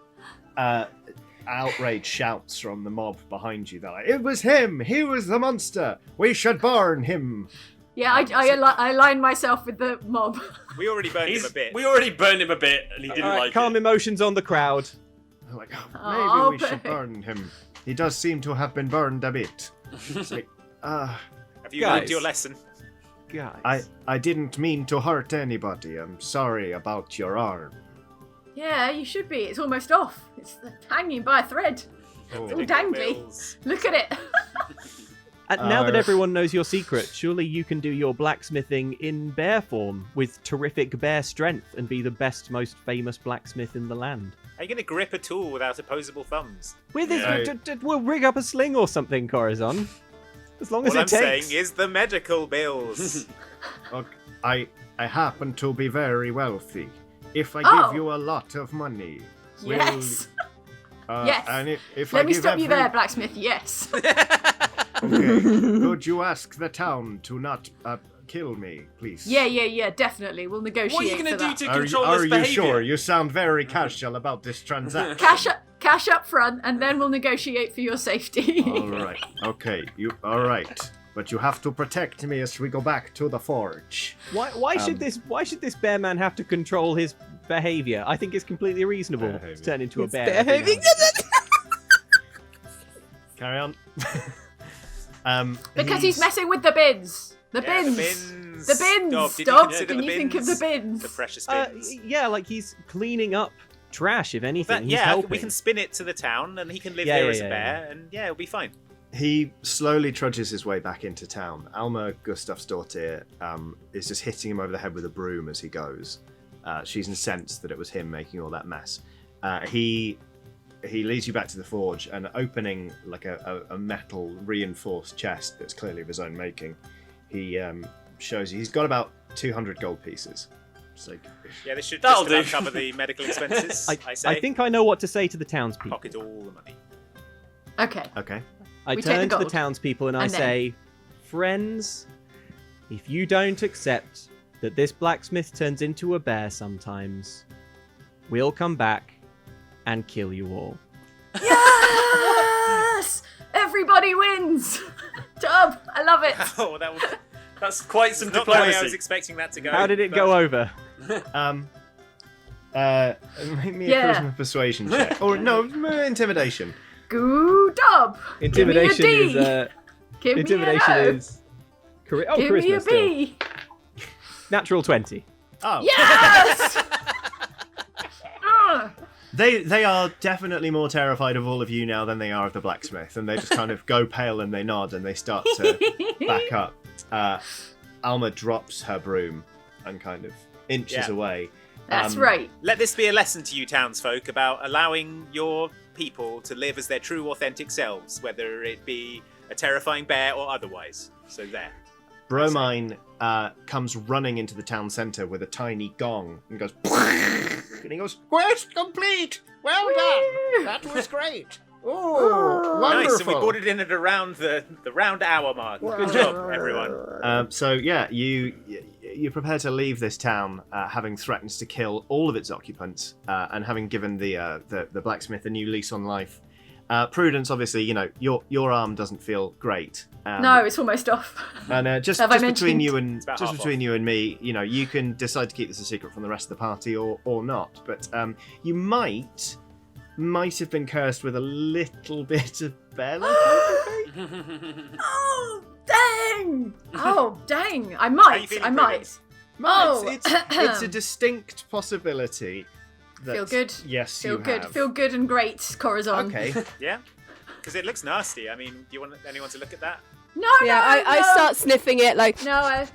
outraged shouts from the mob behind you. They're like, "It was him! He was the monster! We should burn him!" Yeah, I align myself with the mob. We already burned him a bit. We already burned him a bit, and he didn't All right, like calm it. emotions on the crowd. They're like, "Oh, Oh, maybe we should but- burn him. He does seem to have been burned a bit." It's like, Have you Guys. learned your lesson? Guys. I didn't mean to hurt anybody. I'm sorry about your arm. Yeah, you should be. It's almost off. It's hanging by a thread. The Oh. All medical dangly. bills. Look at it. And now that Uh, everyone knows your secret, surely you can do your blacksmithing in bear form with terrific bear strength and be the best, most famous blacksmith in the land. Are you going to grip a tool without opposable thumbs? With Yeah. we'll rig up a sling or something, Corazon. As long as All it I'm takes. saying is the medical bills. I happen to be very wealthy. If I Oh. give you a lot of money, Yes. yes. And if Let I me give stop you every- there, blacksmith. Yes. Okay. Could you ask the town to not kill me, please? Yeah. Definitely. We'll negotiate. What are you for going to do that. to Are, control are this you behavior? sure? You sound very casual about this transaction. Cash up front, and then we'll negotiate for your safety. All right. Okay. All right. But you have to protect me as we go back to the forge. Why should this bear man have to control his behavior? I think it's completely reasonable Behavior. to turn into a It's bear. behaving. Carry on. Because he's messing with the bins. The Yeah, bins. the bins. The bins. Dog, did you Dog, consider can the you think of the bins? The precious bins. Yeah, like he's cleaning up trash, if anything. He's yeah, helping. we can spin it to the town, and he can live Yeah, here yeah, as a yeah, bear, and yeah, it'll be fine. He slowly trudges his way back into town. Alma Gustafsdottir is just hitting him over the head with a broom as he goes. She's incensed that it was him making all that mess. He leads you back to the forge and opening like a metal reinforced chest that's clearly of his own making. He shows you he's got about 200 gold pieces. So Yeah, this should That'll just about do. cover the medical expenses. I say. I think I know what to say to the townspeople. Pocket all the money. Okay. okay. I We take turn the to the gold. townspeople and I And then- say, friends, if you don't accept that this blacksmith turns into a bear sometimes, we'll come back and kill you all. Yes! Everybody wins! Dub, I love it. Oh, that was That's quite some not the way I was diplomacy. expecting that to go. How did it but- go over? Make me a Yeah. charisma persuasion check. Or no, intimidation. Goo Dub. Intimidation Give me a is D. Give me intimidation an O. is oh, Give me a charisma still. B. Natural 20. Oh. Yes! Ugh. They are definitely more terrified of all of you now than they are of the blacksmith, and they just kind of go pale and they nod and they start to back up. Alma drops her broom and kind of inches Yeah. away. That's right. Let this be a lesson to you townsfolk about allowing your people to live as their true, authentic selves, whether it be a terrifying bear or otherwise. So there. Bromine comes running into the town centre with a tiny gong and goes, and he goes, quest complete! Well done! That was great! Oh, wonderful! Nice, and we brought it in at around the round hour mark. Good job, everyone. So yeah, you prepare to leave this town, having threatened to kill all of its occupants, and having given the blacksmith a new lease on life. Prudence, obviously, you know your arm doesn't feel great. No, it's almost off. And just Have I between mentioned? you and It's about just half between you and me, you know, you can decide to keep this a secret from the rest of the party or not. But you might have been cursed with a little bit of bear lycanthropy. Oh, dang! Oh, dang! I How you might. feeling, I might. Prudence? Oh, It's a distinct possibility. That, Feel good. Yes, Feel you good. have. Feel good and great, Corazon. Okay. Yeah? Because it looks nasty. I mean, do you want anyone to look at that? No, Yeah, no, I no. start sniffing it like. No, I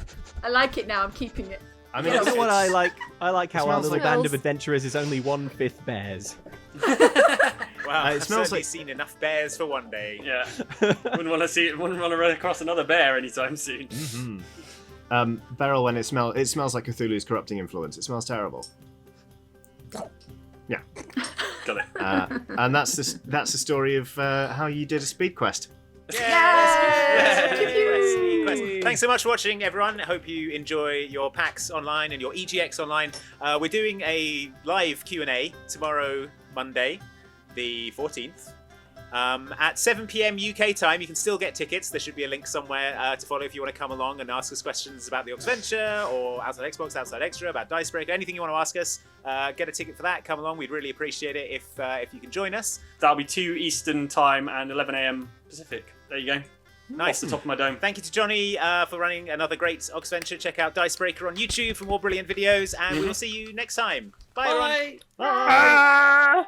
like it now. I'm keeping it. I mean, You it's, know what I like? I like how our smells little like- band of adventurers is only 1/5 bears. Wow, it I've smells certainly like- seen enough bears for one day. Yeah. Wouldn't want to run across another bear anytime soon. Beryl, when it smells like Cthulhu's corrupting influence. It smells terrible. Yeah. Got it. And that's the story of how you did a speed quest. Yes! Pew, pew. Yes! Thanks so much for watching, everyone. I hope you enjoy your PAX online and your EGX online. We're doing a live Q&A tomorrow, Monday, the 14th. At 7 p.m. UK time, you can still get tickets. There should be a link somewhere to follow if you want to come along and ask us questions about the Oxventure or Outside Xbox, Outside Extra, about Dicebreaker, anything you want to ask us. Get a ticket for that. Come along. We'd really appreciate it if you can join us. That'll be 2 Eastern time and 11 a.m. Pacific. There you go. Nice. Off the top of my dome. Thank you to Johnny for running another great Oxventure. Check out Dicebreaker on YouTube for more brilliant videos, and we will see you next time. Bye, everyone. Bye. Ah!